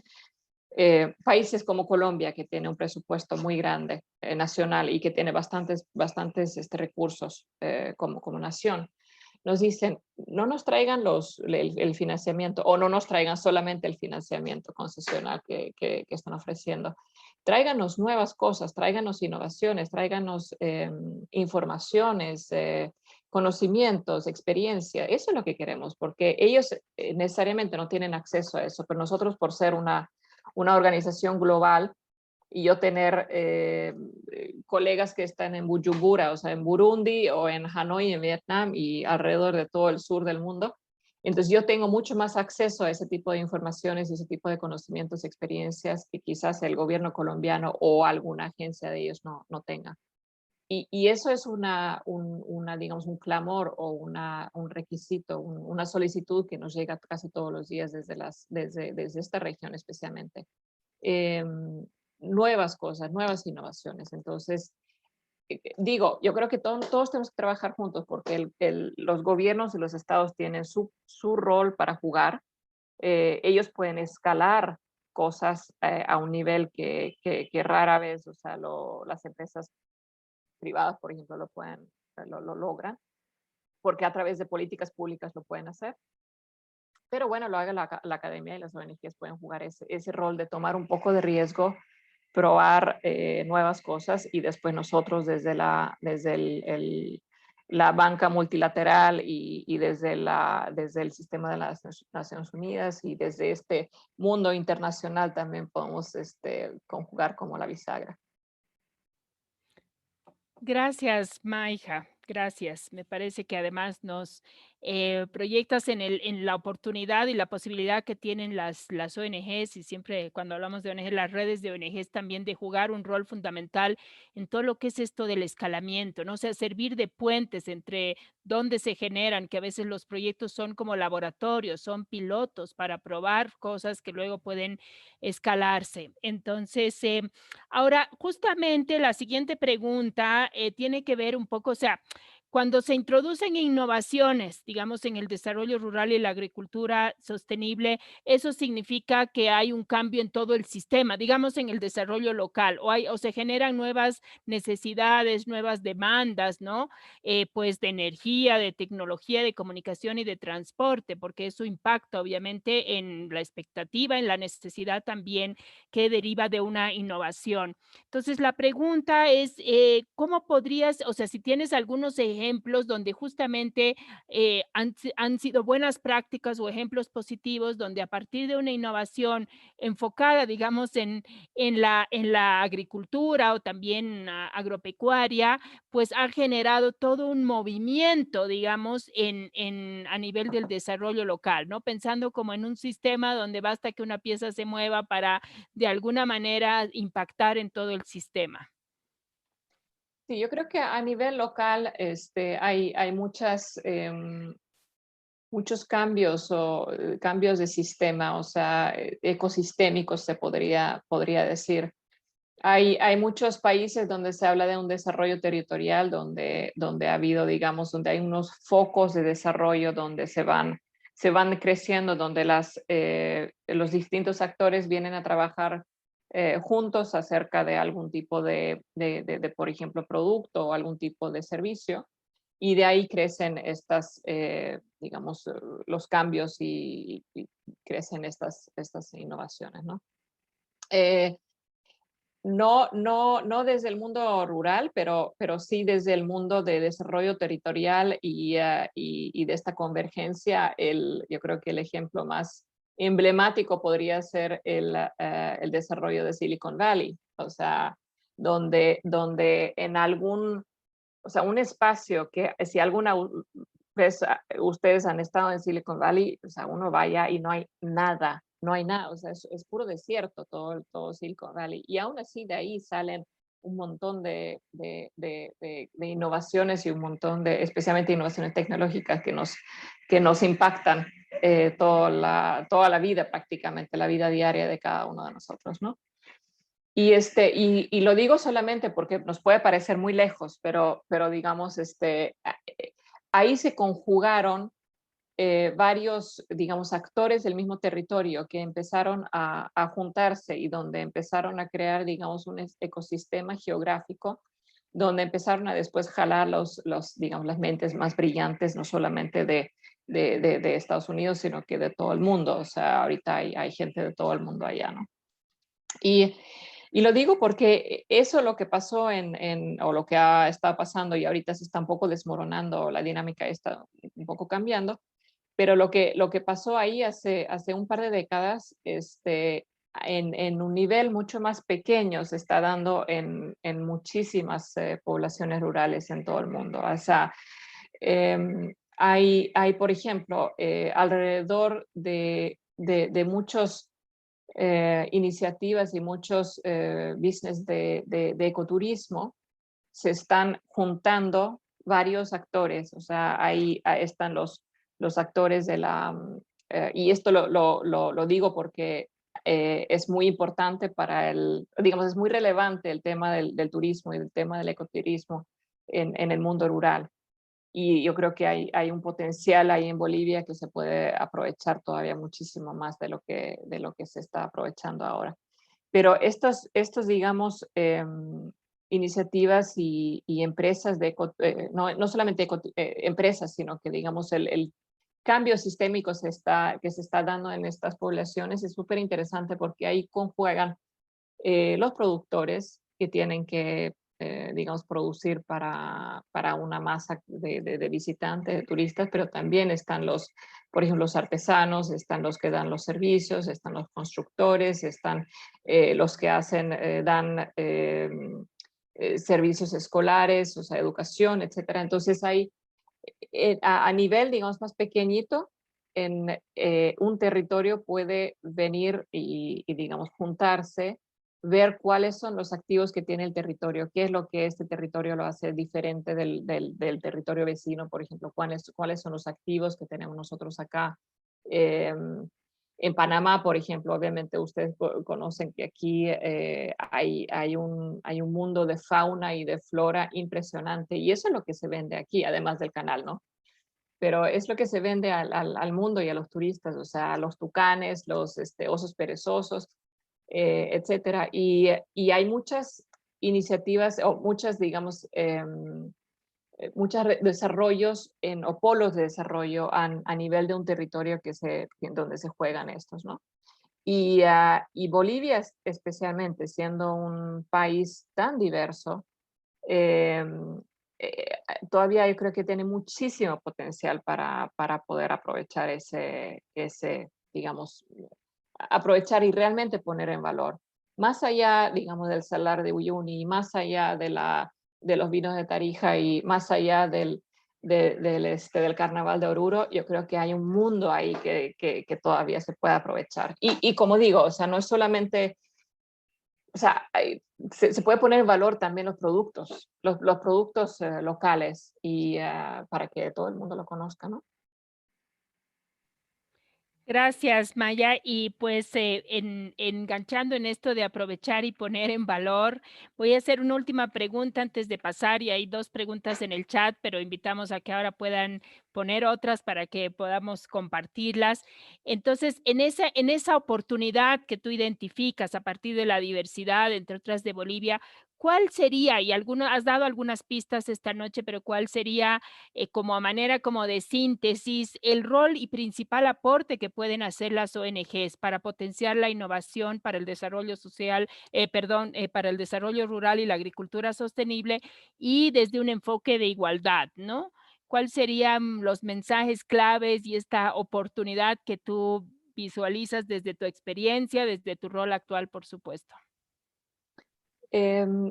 Países como Colombia, que tiene un presupuesto muy grande nacional y que tiene bastantes recursos como nación, nos dicen, no nos traigan el financiamiento o no nos traigan solamente el financiamiento concesional que están ofreciendo. Tráiganos nuevas cosas, tráiganos innovaciones, tráiganos informaciones, conocimientos, experiencia. Eso es lo que queremos, porque ellos necesariamente no tienen acceso a eso, pero nosotros, por ser una organización global, y yo tener colegas que están en Bujumbura, o sea, en Burundi o en Hanoi, en Vietnam y alrededor de todo el sur del mundo. Entonces yo tengo mucho más acceso a ese tipo de informaciones y ese tipo de conocimientos y experiencias que quizás el gobierno colombiano o alguna agencia de ellos no tenga. Y eso es digamos, un clamor o un requisito, una solicitud que nos llega casi todos los días desde esta región especialmente. Nuevas cosas, nuevas innovaciones. Entonces, digo, yo creo que todos tenemos que trabajar juntos porque los gobiernos y los estados tienen su rol para jugar. Ellos pueden escalar cosas a un nivel que rara vez, o sea, las empresas privadas, por ejemplo, lo logran, porque a través de políticas públicas lo pueden hacer. Pero bueno, lo haga la academia y las ONGs pueden jugar ese rol de tomar un poco de riesgo, probar nuevas cosas y después nosotros desde la banca multilateral y desde el sistema de las Naciones Unidas y desde este mundo internacional también podemos conjugar como la bisagra. Gracias, Maija. Gracias. Me parece que además nos proyectas en la oportunidad y la posibilidad que tienen las ONGs, y siempre cuando hablamos de ONGs, las redes de ONGs también, de jugar un rol fundamental en todo lo que es esto del escalamiento, ¿no? O sea, servir de puentes entre donde se generan, que a veces los proyectos son como laboratorios, son pilotos para probar cosas que luego pueden escalarse. Entonces, ahora, justamente la siguiente pregunta tiene que ver un poco, o sea, cuando se introducen innovaciones, digamos, en el desarrollo rural y la agricultura sostenible, eso significa que hay un cambio en todo el sistema, digamos, en el desarrollo local, o se generan nuevas necesidades, nuevas demandas, ¿no? Pues de energía, de tecnología, de comunicación y de transporte, porque eso impacta obviamente en la expectativa, en la necesidad también que deriva de una innovación. Entonces, la pregunta es, ¿cómo podrías, o sea, si tienes algunos ejemplos donde justamente han sido buenas prácticas o ejemplos positivos donde a partir de una innovación enfocada, digamos, en la agricultura o también agropecuaria, pues ha generado todo un movimiento, digamos, a nivel del desarrollo local, ¿no? Pensando como en un sistema donde basta que una pieza se mueva para de alguna manera impactar en todo el sistema. Sí, yo creo que a nivel local hay muchos cambios o cambios de sistema, o sea, ecosistémicos se podría decir. Hay muchos países donde se habla de un desarrollo territorial, donde ha habido, digamos, donde hay unos focos de desarrollo donde se van creciendo, donde los distintos actores vienen a trabajar juntos acerca de algún tipo por ejemplo, producto o algún tipo de servicio. Y de ahí crecen digamos, los cambios y crecen estas innovaciones, ¿no? No desde el mundo rural, pero sí desde el mundo de desarrollo territorial y de esta convergencia. Yo creo que el ejemplo más emblemático podría ser el desarrollo de Silicon Valley, o sea, donde en o sea, un espacio que si alguna vez ustedes han estado en Silicon Valley, o sea, uno vaya y no hay nada, no hay nada, o sea, es puro desierto todo Silicon Valley. Y aún así de ahí salen un montón de innovaciones y un montón especialmente innovaciones tecnológicas que nos impactan toda la vida prácticamente, la vida diaria de cada uno de nosotros, ¿no? Y lo digo solamente porque nos puede parecer muy lejos, pero digamos, ahí se conjugaron varios, digamos, actores del mismo territorio que empezaron a juntarse y donde empezaron a crear, digamos, un ecosistema geográfico, donde empezaron a después jalar digamos, las mentes más brillantes, no solamente de Estados Unidos, sino que de todo el mundo. O sea, ahorita hay gente de todo el mundo allá, ¿no? Y lo digo porque eso lo que pasó o lo que ha estado pasando y ahorita se está un poco desmoronando, la dinámica está un poco cambiando, pero lo que pasó ahí hace un par de décadas, en un nivel mucho más pequeño se está dando en muchísimas poblaciones rurales en todo el mundo. O sea, hay, por ejemplo, alrededor de muchos iniciativas y muchos business de ecoturismo, se están juntando varios actores, o sea, ahí están los actores y esto lo digo porque es muy importante digamos, es muy relevante el tema del turismo y el tema del ecoturismo en el mundo rural. Y yo creo que hay un potencial ahí en Bolivia que se puede aprovechar todavía muchísimo más de lo que se está aprovechando ahora. Pero digamos, iniciativas y empresas, no solamente empresas, sino que digamos el cambio sistémico que se está dando en estas poblaciones es súper interesante porque ahí conjuegan los productores que tienen que, digamos, producir para una masa de visitantes, de turistas, pero también están por ejemplo, los artesanos, están los que dan los servicios, están los constructores, están los que dan servicios escolares, o sea, educación, etcétera. Entonces hay a nivel, digamos, más pequeñito, en un territorio puede venir y, digamos, juntarse, ver cuáles son los activos que tiene el territorio, qué es lo que este territorio lo hace diferente del territorio vecino, por ejemplo, cuáles son los activos que tenemos nosotros acá. En Panamá, por ejemplo, obviamente ustedes conocen que aquí hay un mundo de fauna y de flora impresionante, y eso es lo que se vende aquí, además del canal, ¿no? Pero es lo que se vende al mundo y a los turistas, o sea, los tucanes, los osos perezosos, etcétera. Y hay muchas iniciativas, o muchas, digamos, muchos desarrollos o polos de desarrollo a nivel de un territorio donde se juegan estos, ¿no? Y Bolivia, especialmente, siendo un país tan diverso, todavía yo creo que tiene muchísimo potencial para poder aprovechar digamos, aprovechar y realmente poner en valor. Más allá, digamos, del Salar de Uyuni, más allá de los vinos de Tarija y más allá del Carnaval de Oruro, yo creo que hay un mundo ahí que todavía se puede aprovechar. Y como digo, o sea, no es solamente, o sea, se puede poner en valor también los productos locales y para que todo el mundo lo conozca, ¿no? Gracias, Maya. Y pues enganchando en esto de aprovechar y poner en valor, voy a hacer una última pregunta antes de pasar, y hay 2 preguntas en el chat, pero invitamos a que ahora puedan poner otras para que podamos compartirlas. Entonces, en esa oportunidad que tú identificas a partir de la diversidad, entre otras de Bolivia, ¿cuál sería, y has dado algunas pistas esta noche, pero cuál sería como a manera como de síntesis, el rol y principal aporte que pueden hacer las ONGs para potenciar la innovación para el desarrollo social, para el desarrollo rural y la agricultura sostenible, y desde un enfoque de igualdad, ¿no? ¿Cuáles serían los mensajes claves y esta oportunidad que tú visualizas desde tu experiencia, desde tu rol actual, por supuesto?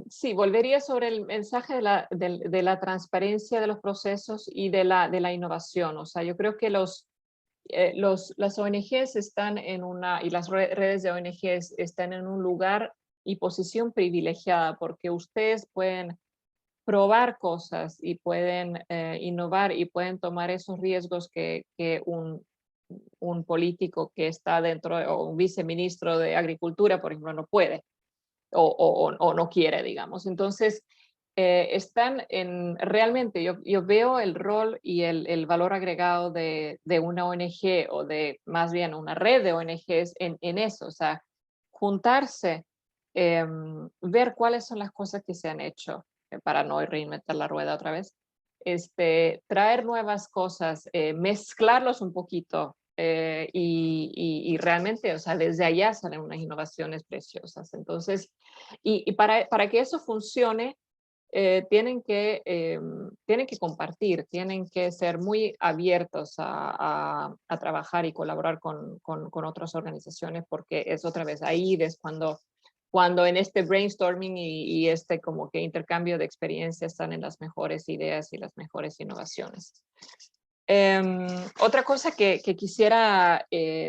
Sí, volvería sobre el mensaje de la transparencia de los procesos y de la innovación. O sea, yo creo que las ONGs están y las redes de ONGs están en un lugar y posición privilegiada porque ustedes pueden probar cosas y pueden innovar y pueden tomar esos riesgos que un político que está dentro, o un viceministro de Agricultura, por ejemplo, no puede o no quiere, digamos. Entonces, realmente yo veo el rol y el valor agregado de una ONG o de más bien una red de ONGs en eso, o sea, juntarse, ver cuáles son las cosas que se han hecho para no reinventar la rueda otra vez, traer nuevas cosas, mezclarlos un poquito, y realmente, o sea, desde allá salen unas innovaciones preciosas. Entonces, y para que eso funcione, tienen que compartir, tienen que ser muy abiertos a trabajar y colaborar con otras organizaciones, porque es otra vez ahí es cuando en este brainstorming y este como que intercambio de experiencias están en las mejores ideas y las mejores innovaciones. Otra cosa que quisiera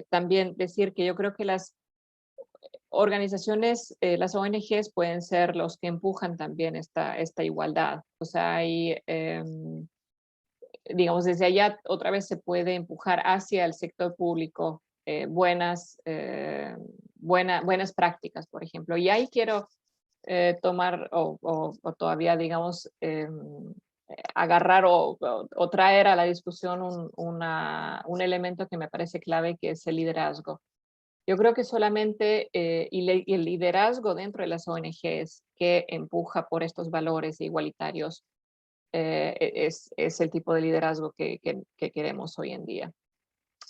también decir, que yo creo que las organizaciones, las ONGs pueden ser los que empujan también esta igualdad. O sea, digamos, desde allá otra vez se puede empujar hacia el sector público buenas prácticas, por ejemplo. Y ahí quiero tomar o todavía, digamos, agarrar o traer a la discusión un elemento que me parece clave, que es el liderazgo. Yo creo que solamente y el liderazgo dentro de las ONGs que empuja por estos valores igualitarios es el tipo de liderazgo que queremos hoy en día.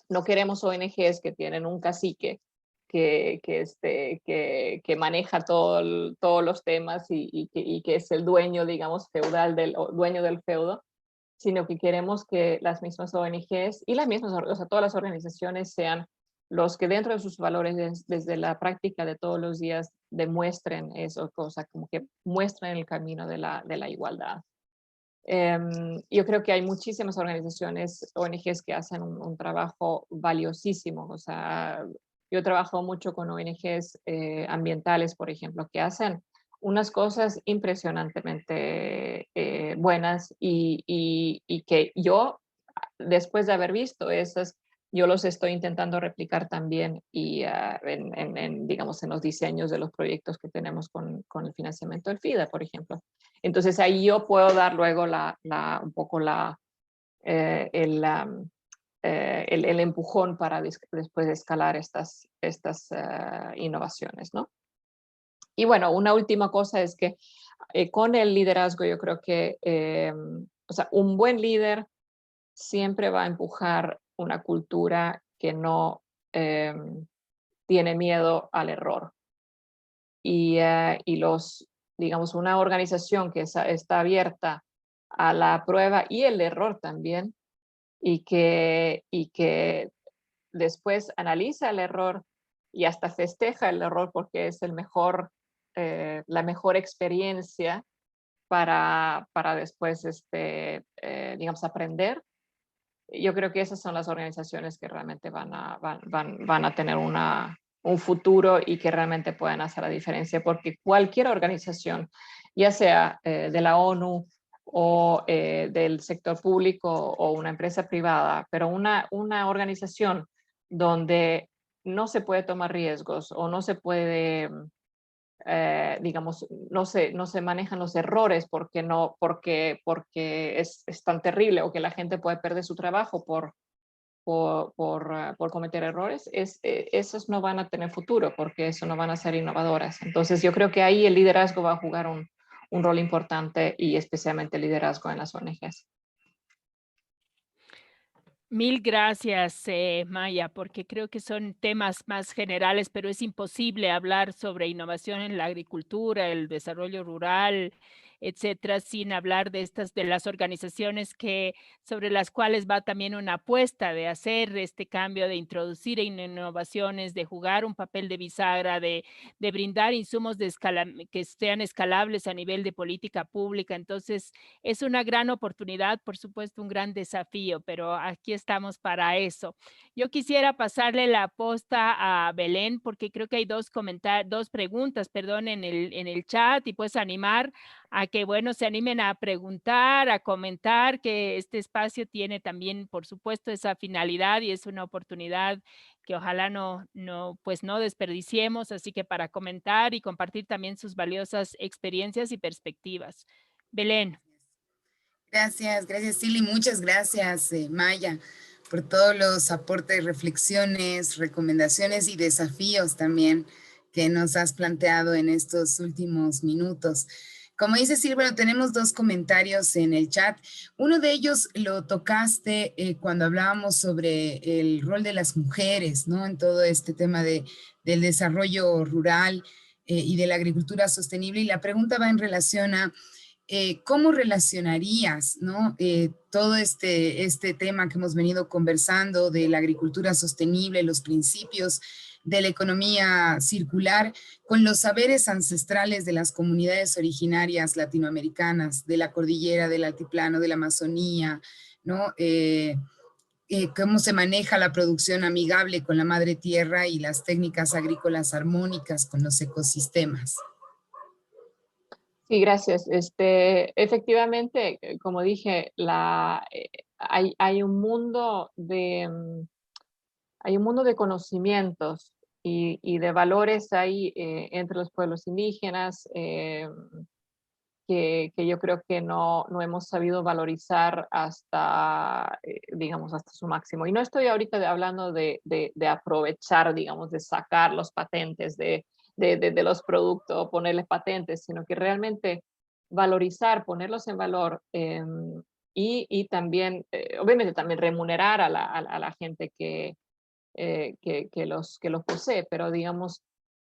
No queremos ONGs que tienen un cacique que maneja todos los temas y que es el dueño, digamos, feudal dueño del feudo, sino que queremos que las mismas ONGs y las mismas, o sea, todas las organizaciones sean los que dentro de sus valores, desde la práctica de todos los días, demuestren eso, cosa como que muestren el camino de la igualdad. Yo creo que hay muchísimas organizaciones, ONGs, que hacen un trabajo valiosísimo. O sea, yo trabajo mucho con ONGs ambientales, por ejemplo, que hacen unas cosas impresionantemente buenas y que yo, después de haber visto esas, yo los estoy intentando replicar también y digamos, en los diseños de los proyectos que tenemos con el financiamiento del FIDA, por ejemplo. Entonces ahí yo puedo dar luego un poco el empujón para después de escalar estas innovaciones, ¿no? Y bueno, una última cosa es que con el liderazgo yo creo que, o sea, un buen líder siempre va a empujar una cultura que no tiene miedo al error. Y digamos, una organización que está abierta a la prueba y el error también, y que después analiza el error y hasta festeja el error porque es la mejor experiencia para después, digamos, aprender. Yo creo que esas son las organizaciones que realmente van a tener un futuro y que realmente pueden hacer la diferencia, porque cualquier organización, ya sea de la ONU o del sector público o una empresa privada, pero una organización donde no se puede tomar riesgos o no se puede, digamos, no se manejan los errores porque es tan terrible, o que la gente puede perder su trabajo por cometer errores, esos no van a tener futuro, porque eso no van a ser innovadoras. Entonces yo creo que ahí el liderazgo va a jugar un rol importante, y especialmente el liderazgo en las ONGs. Mil gracias, Maya, porque creo que son temas más generales, pero es imposible hablar sobre innovación en la agricultura, el desarrollo rural, etcétera, sin hablar de las organizaciones sobre las cuales va también una apuesta de hacer este cambio, de introducir innovaciones, de jugar un papel de bisagra, de brindar insumos que sean escalables a nivel de política pública. Entonces, es una gran oportunidad, por supuesto, un gran desafío, pero aquí estamos para eso. Yo quisiera pasarle la posta a Belén, porque creo que hay dos preguntas, perdón, en el chat, y pues animar a que, bueno, se animen a preguntar, a comentar, que este espacio tiene también, por supuesto, esa finalidad y es una oportunidad que ojalá pues no desperdiciemos, así que para comentar y compartir también sus valiosas experiencias y perspectivas. Belén. Gracias, gracias Silly, muchas gracias Maya por todos los aportes, reflexiones, recomendaciones y desafíos también que nos has planteado en estos últimos minutos. Como dice Silvia, tenemos dos comentarios en el chat. Uno de ellos lo tocaste cuando hablábamos sobre el rol de las mujeres, ¿no? En todo este tema del desarrollo rural y de la agricultura sostenible. Y la pregunta va en relación a ¿cómo relacionarías, ¿no? Todo este tema que hemos venido conversando de la agricultura sostenible, los principios de la economía circular, con los saberes ancestrales de las comunidades originarias latinoamericanas, de la cordillera, del altiplano, de la Amazonía, ¿no? Cómo se maneja la producción amigable con la madre tierra y las técnicas agrícolas armónicas con los ecosistemas. Sí, gracias. Efectivamente, como dije, hay un mundo hay un mundo de conocimientos y de valores ahí entre los pueblos indígenas que yo creo que no hemos sabido valorizar hasta, digamos, hasta su máximo. Y no estoy ahorita hablando de aprovechar, digamos, de sacar los patentes de los productos, ponerles patentes, sino que realmente valorizar, ponerlos en valor, y también, obviamente también remunerar a la gente que los posee, pero digamos,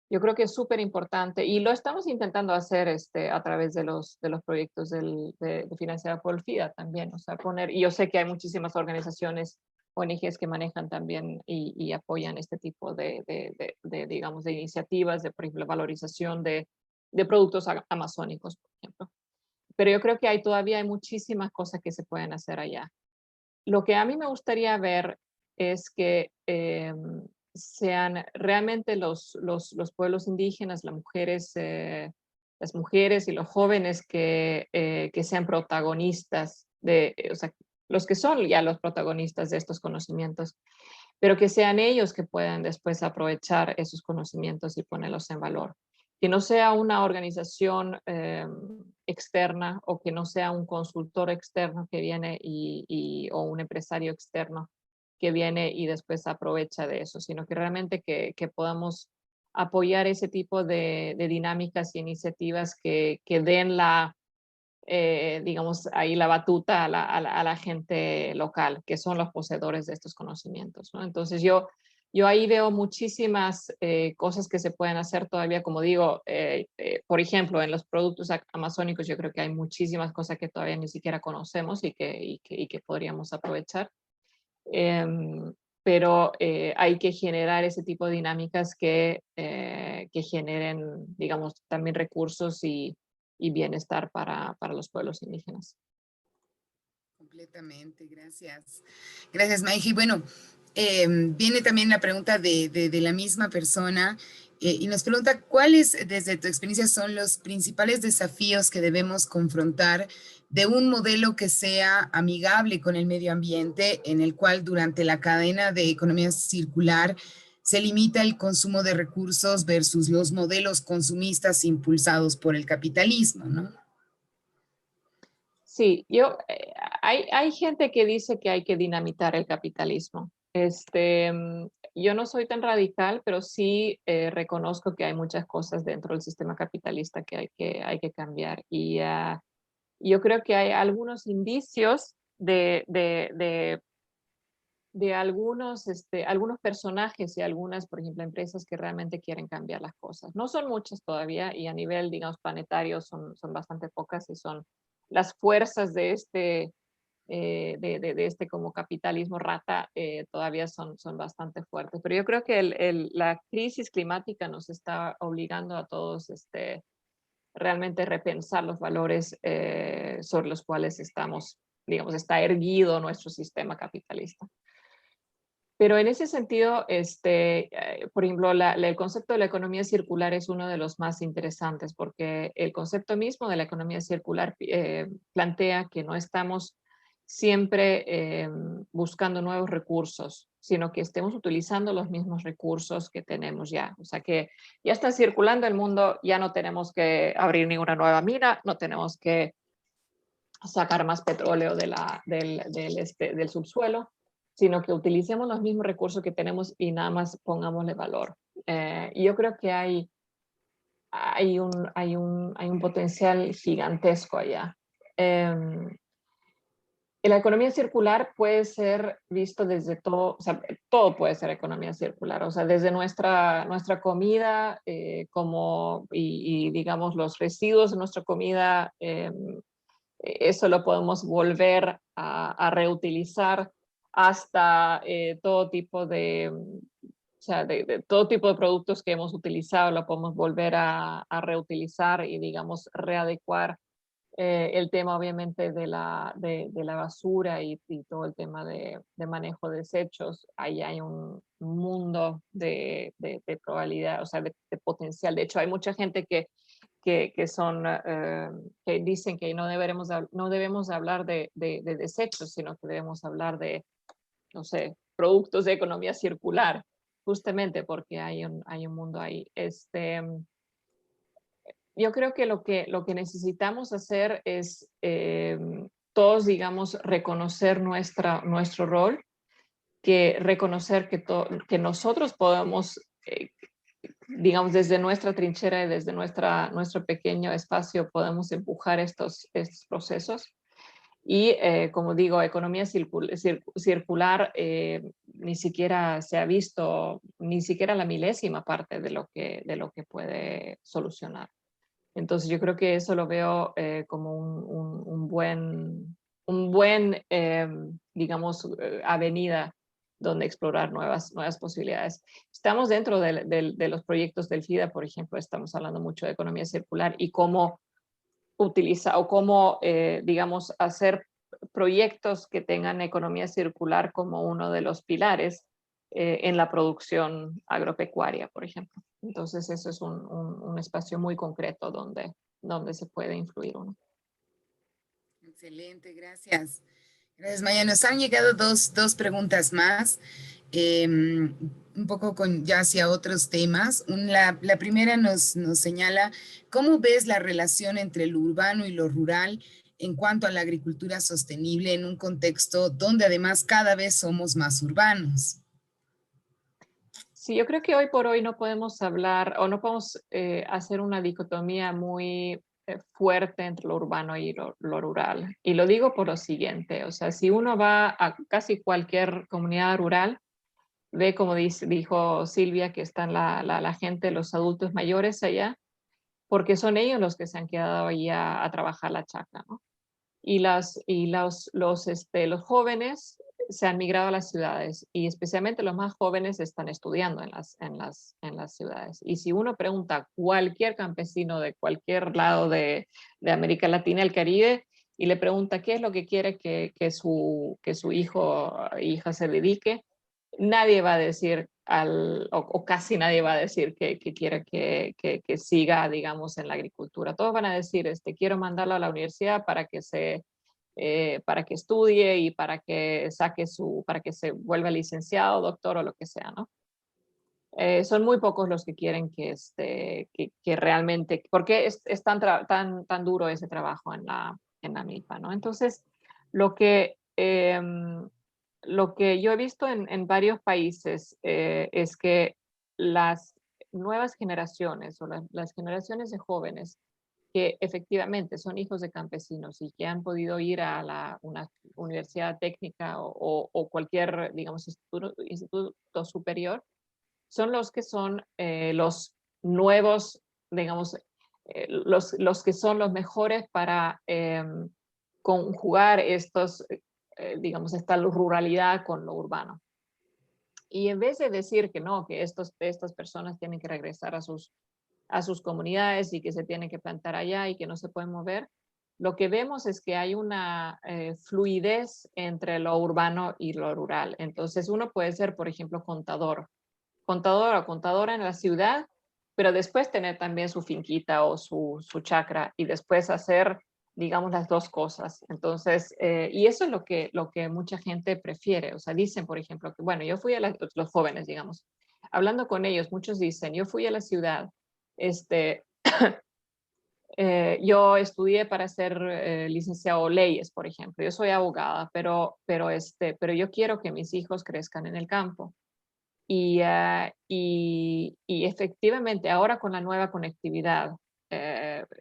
yo creo que es súper importante y lo estamos intentando hacer a través de los proyectos de financiada por el FIDA también, o sea, y yo sé que hay muchísimas organizaciones, ONGs que manejan también y apoyan este tipo digamos, de iniciativas, de, por ejemplo, valorización de productos amazónicos, por ejemplo. Pero yo creo que todavía hay muchísimas cosas que se pueden hacer allá. Lo que a mí me gustaría ver es que sean realmente los pueblos indígenas, las mujeres y los jóvenes que sean protagonistas o sea, los que son ya los protagonistas de estos conocimientos, pero que sean ellos que puedan después aprovechar esos conocimientos y ponerlos en valor. Que no sea una organización externa o que no sea un consultor externo que viene o un empresario externo que viene y después aprovecha de eso, sino que realmente que podamos apoyar ese tipo de dinámicas y iniciativas que den digamos, ahí la batuta a la gente local, que son los poseedores de estos conocimientos, ¿no? Entonces yo ahí veo muchísimas cosas que se pueden hacer todavía, como digo, por ejemplo, en los productos amazónicos yo creo que hay muchísimas cosas que todavía ni siquiera conocemos y que podríamos aprovechar. Pero hay que generar ese tipo de dinámicas que generen, digamos, también recursos y bienestar para los pueblos indígenas. Completamente, gracias. Gracias, Maiji. Bueno, viene también la pregunta de la misma persona y nos pregunta, ¿cuáles desde tu experiencia son los principales desafíos que debemos confrontar de un modelo que sea amigable con el medio ambiente, en el cual durante la cadena de economía circular se limita el consumo de recursos versus los modelos consumistas impulsados por el capitalismo, ¿no? Sí, hay gente que dice que hay que dinamitar el capitalismo. Yo no soy tan radical, pero sí reconozco que hay muchas cosas dentro del sistema capitalista que hay que cambiar. Y yo creo que hay algunos indicios de algunos personajes y algunas, por ejemplo, empresas que realmente quieren cambiar las cosas. No son muchas todavía y a nivel, digamos, planetario son bastante pocas y son las fuerzas de este como capitalismo rata todavía son bastante fuertes. Pero yo creo que la crisis climática nos está obligando a todos realmente repensar los valores sobre los cuales estamos, digamos, está erguido nuestro sistema capitalista. Pero en ese sentido, por ejemplo, el concepto de la economía circular es uno de los más interesantes porque el concepto mismo de la economía circular plantea que no estamos siempre buscando nuevos recursos, sino que estemos utilizando los mismos recursos que tenemos ya. O sea, que ya está circulando el mundo, ya no tenemos que abrir ninguna nueva mina, no tenemos que sacar más petróleo del subsuelo, sino que utilicemos los mismos recursos que tenemos y nada más pongámosle valor. Y yo creo que hay un potencial gigantesco allá. La economía circular puede ser visto desde todo, o sea, todo puede ser economía circular, o sea, desde nuestra comida y digamos los residuos de nuestra comida, eso lo podemos volver a reutilizar hasta todo tipo o sea, de todo tipo de productos que hemos utilizado, lo podemos volver a reutilizar y, digamos, readecuar el tema, obviamente, de la basura y todo el tema de manejo de desechos. Ahí hay un mundo de probabilidad, o sea, de potencial. De hecho, hay mucha gente que dicen que no debemos hablar de desechos, sino que debemos hablar de, no sé, productos de economía circular, justamente porque hay un mundo ahí. yo creo que lo que necesitamos hacer es todos, digamos, reconocer nuestro rol, que reconocer que nosotros podemos, digamos, desde nuestra trinchera y desde nuestro pequeño espacio podemos empujar estos procesos. Y como digo, economía circular ni siquiera se ha visto, ni siquiera la milésima parte de lo que puede solucionar. Entonces yo creo que eso lo veo como un buen digamos, avenida donde explorar nuevas posibilidades. Estamos dentro de los proyectos del FIDA, por ejemplo, estamos hablando mucho de economía circular y cómo utiliza o cómo, digamos, hacer proyectos que tengan economía circular como uno de los pilares en la producción agropecuaria, por ejemplo. Entonces, eso es un espacio muy concreto donde se puede influir uno. Excelente, gracias. Gracias, Maya. Nos han llegado dos preguntas más, un poco ya hacia otros temas. La primera nos señala, ¿cómo ves la relación entre lo urbano y lo rural en cuanto a la agricultura sostenible en un contexto donde además cada vez somos más urbanos? Sí, yo creo que hoy por hoy no podemos hablar o no podemos hacer una dicotomía muy fuerte entre lo urbano y lo rural. Y lo digo por lo siguiente, o sea, si uno va a casi cualquier comunidad rural, ve como dijo Silvia, que están la gente, los adultos mayores allá, porque son ellos los que se han quedado ahí a trabajar la chacra, ¿no? Los jóvenes se han migrado a las ciudades y especialmente los más jóvenes están estudiando en las ciudades. Y si uno pregunta a cualquier campesino de cualquier lado de América Latina, el Caribe, y le pregunta qué es lo que quiere que su hijo o hija se dedique, nadie va a decir, o casi nadie va a decir que quiere que siga, digamos, en la agricultura. Todos van a decir, quiero mandarlo a la universidad para que estudie y para que para que se vuelva licenciado, doctor o lo que sea, ¿no? Son muy pocos los que quieren que realmente, porque es tan duro ese trabajo en la milpa, ¿no? Entonces, lo que, lo que yo he visto en varios países es que las nuevas generaciones o las generaciones de jóvenes que efectivamente son hijos de campesinos y que han podido ir a una universidad técnica o cualquier, digamos, instituto superior, son los que son los nuevos, digamos, los que son los mejores para conjugar digamos, esta ruralidad con lo urbano. Y en vez de decir que no, que estas personas tienen que regresar a sus comunidades y que se tienen que plantar allá y que no se pueden mover, lo que vemos es que hay una fluidez entre lo urbano y lo rural. Entonces uno puede ser, por ejemplo, contador o contadora en la ciudad, pero después tener también su finquita o su chacra y después hacer, digamos, las dos cosas. Entonces, y eso es lo que mucha gente prefiere. O sea, dicen, por ejemplo, que bueno, yo fui los jóvenes, digamos, hablando con ellos, muchos dicen, yo fui a la ciudad, yo estudié para ser licenciado en leyes, por ejemplo. Yo soy abogada, pero yo quiero que mis hijos crezcan en el campo. Y efectivamente, ahora con la nueva conectividad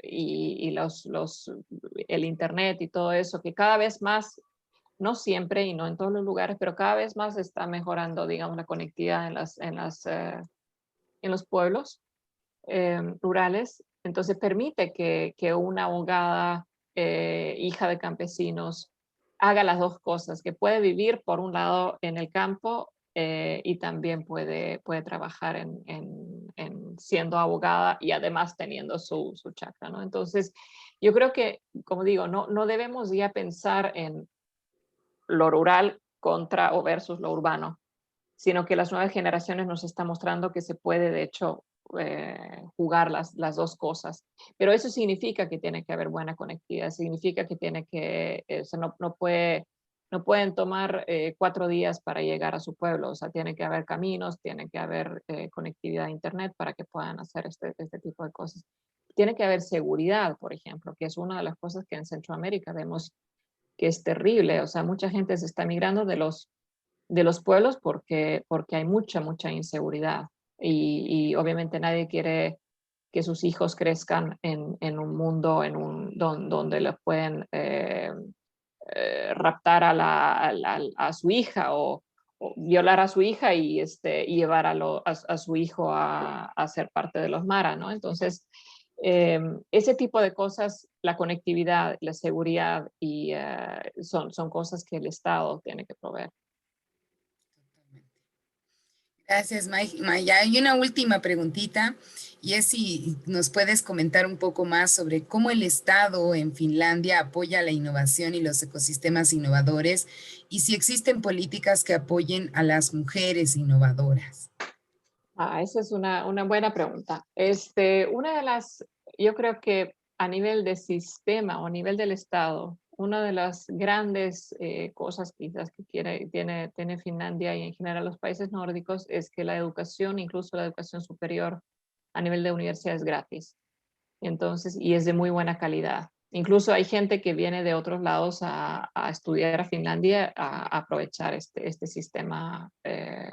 y el Internet y todo eso, que cada vez más, no siempre y no en todos los lugares, pero cada vez más está mejorando, digamos, la conectividad en los pueblos rurales. Entonces permite que una abogada, hija de campesinos, haga las dos cosas, que puede vivir por un lado en el campo y también puede trabajar en siendo abogada y además teniendo su chacra, ¿no? Entonces, yo creo que, como digo, no debemos ya pensar en lo rural contra o versus lo urbano, sino que las nuevas generaciones nos están mostrando que se puede, de hecho, jugar las dos cosas. Pero eso significa que tiene que haber buena conectividad, significa que no pueden tomar 4 días para llegar a su pueblo, o sea, tiene que haber caminos, tiene que haber conectividad a internet para que puedan hacer este tipo de cosas. tiene que haber seguridad, por ejemplo, que es una de las cosas que en Centroamérica vemos que es terrible. O sea, mucha gente se está migrando de los pueblos porque hay mucha inseguridad. Y obviamente nadie quiere que sus hijos crezcan en un mundo donde les pueden raptar a su hija o violar a su hija y llevar a su hijo a ser parte de los Mara, ¿no? Entonces, ese tipo de cosas, la conectividad, la seguridad son cosas que el Estado tiene que proveer. Gracias, Maya. Hay una última preguntita y es si nos puedes comentar un poco más sobre cómo el Estado en Finlandia apoya la innovación y los ecosistemas innovadores y si existen políticas que apoyen a las mujeres innovadoras. Esa es una buena pregunta. Una de las, yo creo que a nivel de sistema o a nivel del Estado, una de las grandes cosas quizás que tiene Finlandia y en general los países nórdicos es que la educación, incluso la educación superior a nivel de universidad es gratis. Entonces, y es de muy buena calidad. Incluso hay gente que viene de otros lados a estudiar a Finlandia a aprovechar este sistema,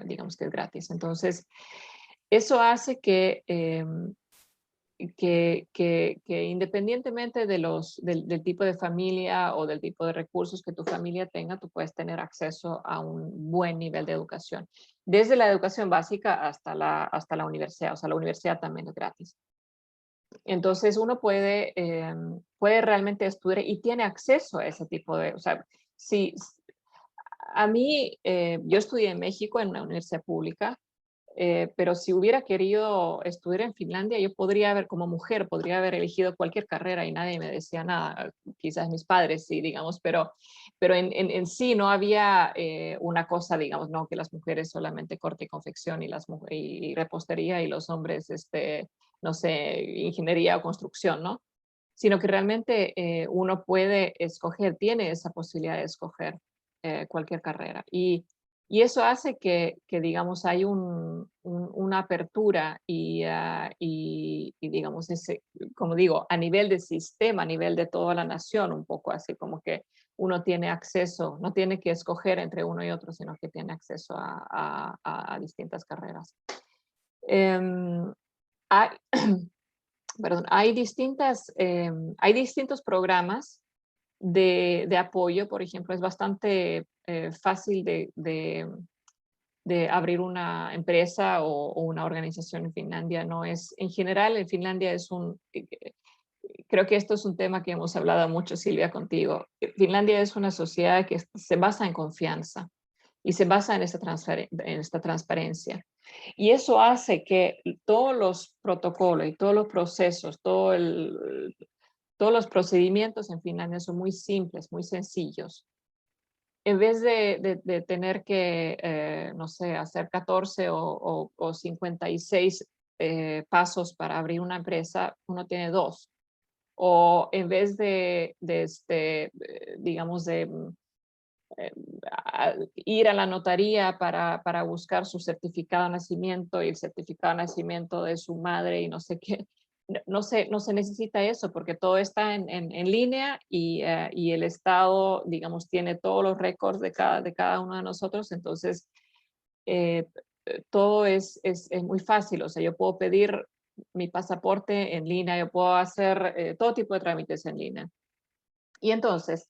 digamos que es gratis. Entonces, eso hace que independientemente del tipo de familia o del tipo de recursos que tu familia tenga, tú puedes tener acceso a un buen nivel de educación, desde la educación básica hasta la universidad. O sea, la universidad también es gratis. Entonces uno puede realmente estudiar y tiene acceso a ese tipo de, o sea, si a mí, yo estudié en México en una universidad pública, pero si hubiera querido estudiar en Finlandia, yo podría haber, como mujer, podría haber elegido cualquier carrera y nadie me decía nada. Quizás mis padres sí, digamos, pero en sí no había una cosa, digamos, no, que las mujeres solamente corte y confección y repostería y los hombres, no sé, ingeniería o construcción, ¿no? Sino que realmente uno puede escoger, tiene esa posibilidad de escoger cualquier carrera. Y eso hace que digamos, hay una apertura y digamos, como digo, a nivel de sistema, a nivel de toda la nación, un poco así como que uno tiene acceso, no tiene que escoger entre uno y otro, sino que tiene acceso a distintas carreras. Hay, perdón, hay distintos programas de apoyo. Por ejemplo, es bastante fácil de abrir una empresa o una organización en Finlandia. No es, en general, en Finlandia creo que esto es un tema que hemos hablado mucho, Silvia, contigo. Finlandia es una sociedad que se basa en confianza y se basa en esta transparencia. Y eso hace que todos los protocolos y todos los procesos, todos los procedimientos en Finlandia son muy simples, muy sencillos. En vez de tener que, no sé, hacer 14 o 56 pasos para abrir una empresa, uno tiene 2. O en vez digamos, ir a la notaría para buscar su certificado de nacimiento y el certificado de nacimiento de su madre y no sé qué, no se necesita eso porque todo está en línea y el Estado, digamos, tiene todos los récords de cada uno de nosotros. Entonces, eh, todo es muy fácil. O sea, yo puedo pedir mi pasaporte en línea, yo puedo hacer todo tipo de trámites en línea. Y entonces,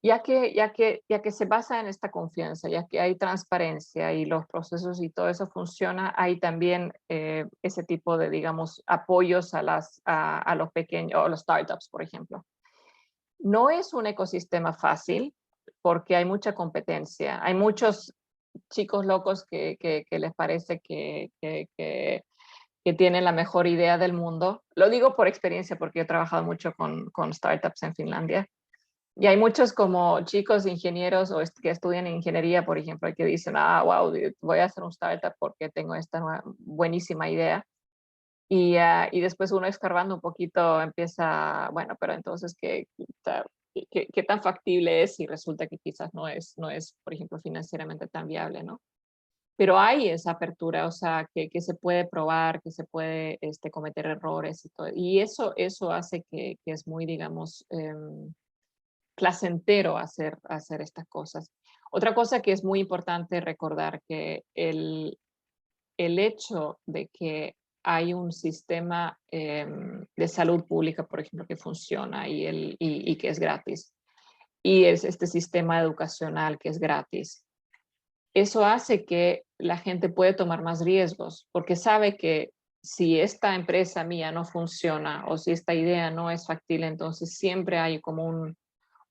ya que se basa en esta confianza, ya que hay transparencia y los procesos y todo eso funciona, hay también ese tipo de, digamos, apoyos a los pequeños, o los startups, por ejemplo. No es un ecosistema fácil porque hay mucha competencia. Hay muchos chicos locos que les parece que tienen la mejor idea del mundo. Lo digo por experiencia porque he trabajado mucho con startups en Finlandia. Y hay muchos como chicos ingenieros que estudian ingeniería, por ejemplo, que dicen, wow, voy a hacer un startup porque tengo esta buenísima idea. Y después uno escarbando un poquito empieza, bueno, pero entonces, ¿qué tan factible es? Y resulta que quizás no es, por ejemplo, financieramente tan viable, ¿no? pero hay esa apertura, o sea, que se puede probar, que se puede cometer errores y todo. Y eso hace que es muy, digamos, placentero hacer estas cosas. Otra cosa que es muy importante recordar que el hecho de que hay un sistema de salud pública, por ejemplo, que funciona y que es gratis, y es este sistema educacional que es gratis, eso hace que la gente puede tomar más riesgos, porque sabe que si esta empresa mía no funciona o si esta idea no es factible, entonces siempre hay como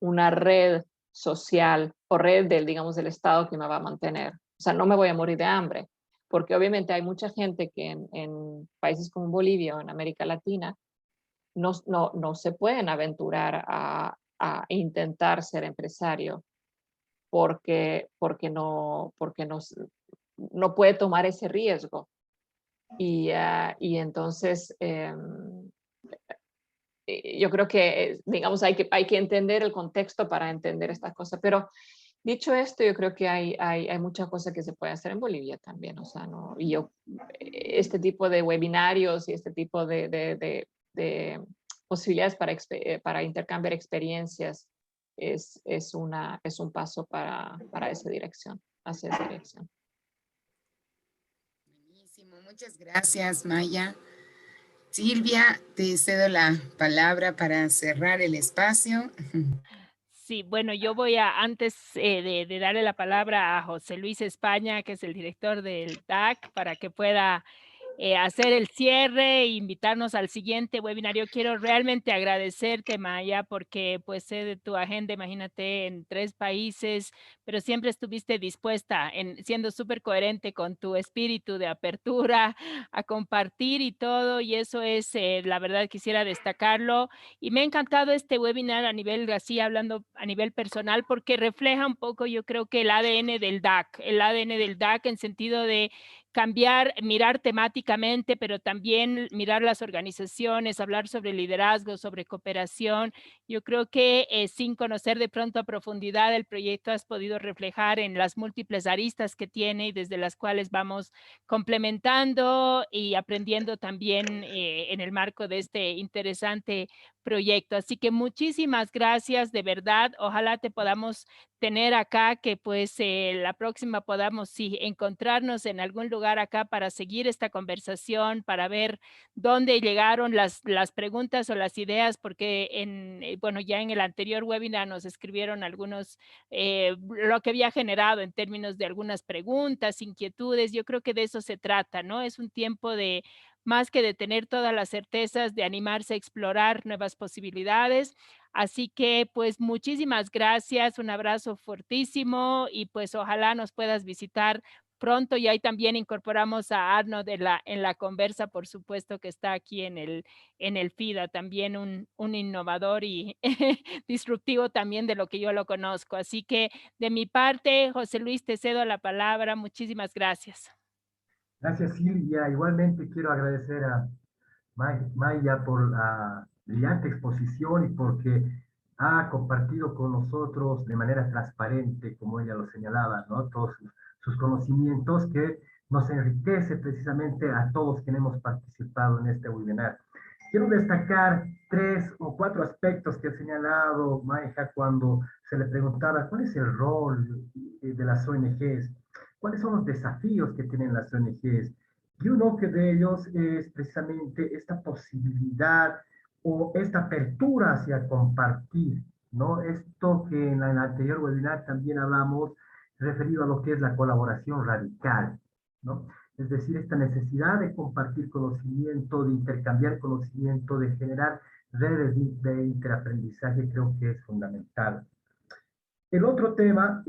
una red social o red del, digamos, del Estado que me va a mantener. O sea, no me voy a morir de hambre, porque obviamente hay mucha gente que en países como Bolivia o en América Latina no se pueden aventurar a intentar ser empresario porque no puede tomar ese riesgo. Y entonces yo creo que, digamos, hay que entender el contexto para entender estas cosas. Pero dicho esto, yo creo que hay muchas cosas que se puede hacer en Bolivia también. O sea, no, este tipo de webinarios y este tipo de posibilidades para intercambiar experiencias es un paso para esa dirección, hacia esa dirección. Buenísimo, muchas gracias, Maya. Silvia, te cedo la palabra para cerrar el espacio. Sí, bueno, yo voy antes de darle la palabra a José Luis España, que es el director del DAC, para que pueda hacer el cierre e invitarnos al siguiente webinar. Yo quiero realmente agradecerte, Maya, porque pues sé de tu agenda, imagínate, en 3 países, pero siempre estuviste dispuesta, siendo súper coherente con tu espíritu de apertura, a compartir y todo, y eso es, la verdad, quisiera destacarlo. Y me ha encantado este webinar a nivel, así hablando a nivel personal, porque refleja un poco, yo creo que el ADN del DAC en sentido de cambiar, mirar temáticamente, pero también mirar las organizaciones, hablar sobre liderazgo, sobre cooperación. Yo creo que sin conocer de pronto a profundidad el proyecto has podido reflejar en las múltiples aristas que tiene y desde las cuales vamos complementando y aprendiendo también en el marco de este interesante proyecto. Así que muchísimas gracias, de verdad. Ojalá te podamos tener acá, que pues la próxima podamos sí encontrarnos en algún lugar acá para seguir esta conversación, para ver dónde llegaron las preguntas o las ideas, porque bueno, ya en el anterior webinar nos escribieron algunos, lo que había generado en términos de algunas preguntas, inquietudes. Yo creo que de eso se trata, ¿no? Es un tiempo de más que de tener todas las certezas, de animarse a explorar nuevas posibilidades. Así que, pues, muchísimas gracias, un abrazo fortísimo y, pues, ojalá nos puedas visitar pronto. Y ahí también incorporamos a Arnold en la conversa, por supuesto, que está aquí en el FIDA, también un innovador y disruptivo también de lo que yo lo conozco. Así que, de mi parte, José Luis, te cedo la palabra. Muchísimas gracias. Gracias, Silvia. Igualmente quiero agradecer a Maya por la brillante exposición y porque ha compartido con nosotros de manera transparente, como ella lo señalaba, ¿no? Todos sus conocimientos que nos enriquece precisamente a todos quienes hemos participado en este webinar. Quiero destacar 3 o 4 aspectos que ha señalado Maya cuando se le preguntaba cuál es el rol de las ONGs, cuáles son los desafíos que tienen las ONGs. Y uno de ellos es precisamente esta posibilidad o esta apertura hacia compartir, ¿no? Esto que en el anterior webinar también hablamos referido a lo que es la colaboración radical, ¿no? Es decir, esta necesidad de compartir conocimiento, de intercambiar conocimiento, de generar redes de interaprendizaje, creo que es fundamental. El otro tema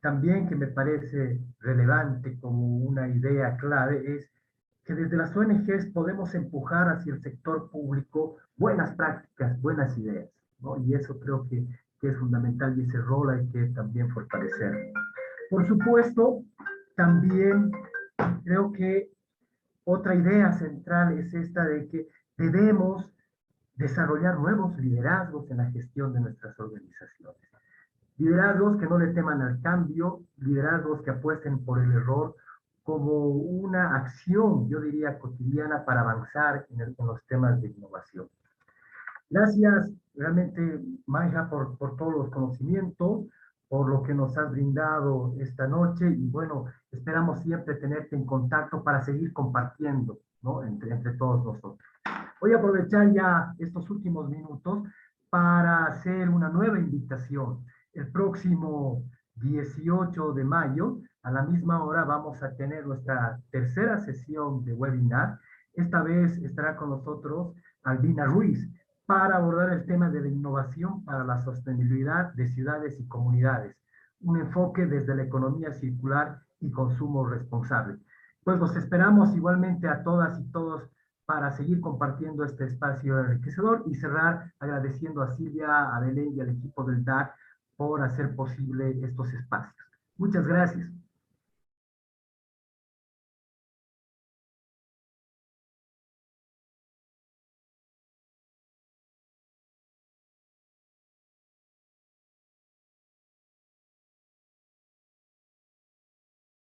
también que me parece relevante como una idea clave es que desde las ONGs podemos empujar hacia el sector público buenas prácticas, buenas ideas, ¿no? Y eso creo que es fundamental y ese rol hay que también fortalecer. Por supuesto, también creo que otra idea central es esta de que debemos desarrollar nuevos liderazgos en la gestión de nuestras organizaciones. Liderazgos que no le teman al cambio, liderazgos que apuesten por el error, como una acción, yo diría, cotidiana para avanzar en los temas de innovación. Gracias realmente, Maya, por todos los conocimientos, por lo que nos has brindado esta noche y bueno, esperamos siempre tenerte en contacto para seguir compartiendo, ¿no? entre todos nosotros. Voy a aprovechar ya estos últimos minutos para hacer una nueva invitación. El próximo 18 de mayo, a la misma hora, vamos a tener nuestra tercera sesión de webinar. Esta vez estará con nosotros Albina Ruiz para abordar el tema de la innovación para la sostenibilidad de ciudades y comunidades. Un enfoque desde la economía circular y consumo responsable. Pues los esperamos igualmente a todas y todos para seguir compartiendo este espacio enriquecedor y cerrar agradeciendo a Silvia, a Belén y al equipo del DAC por hacer posible estos espacios. Muchas gracias.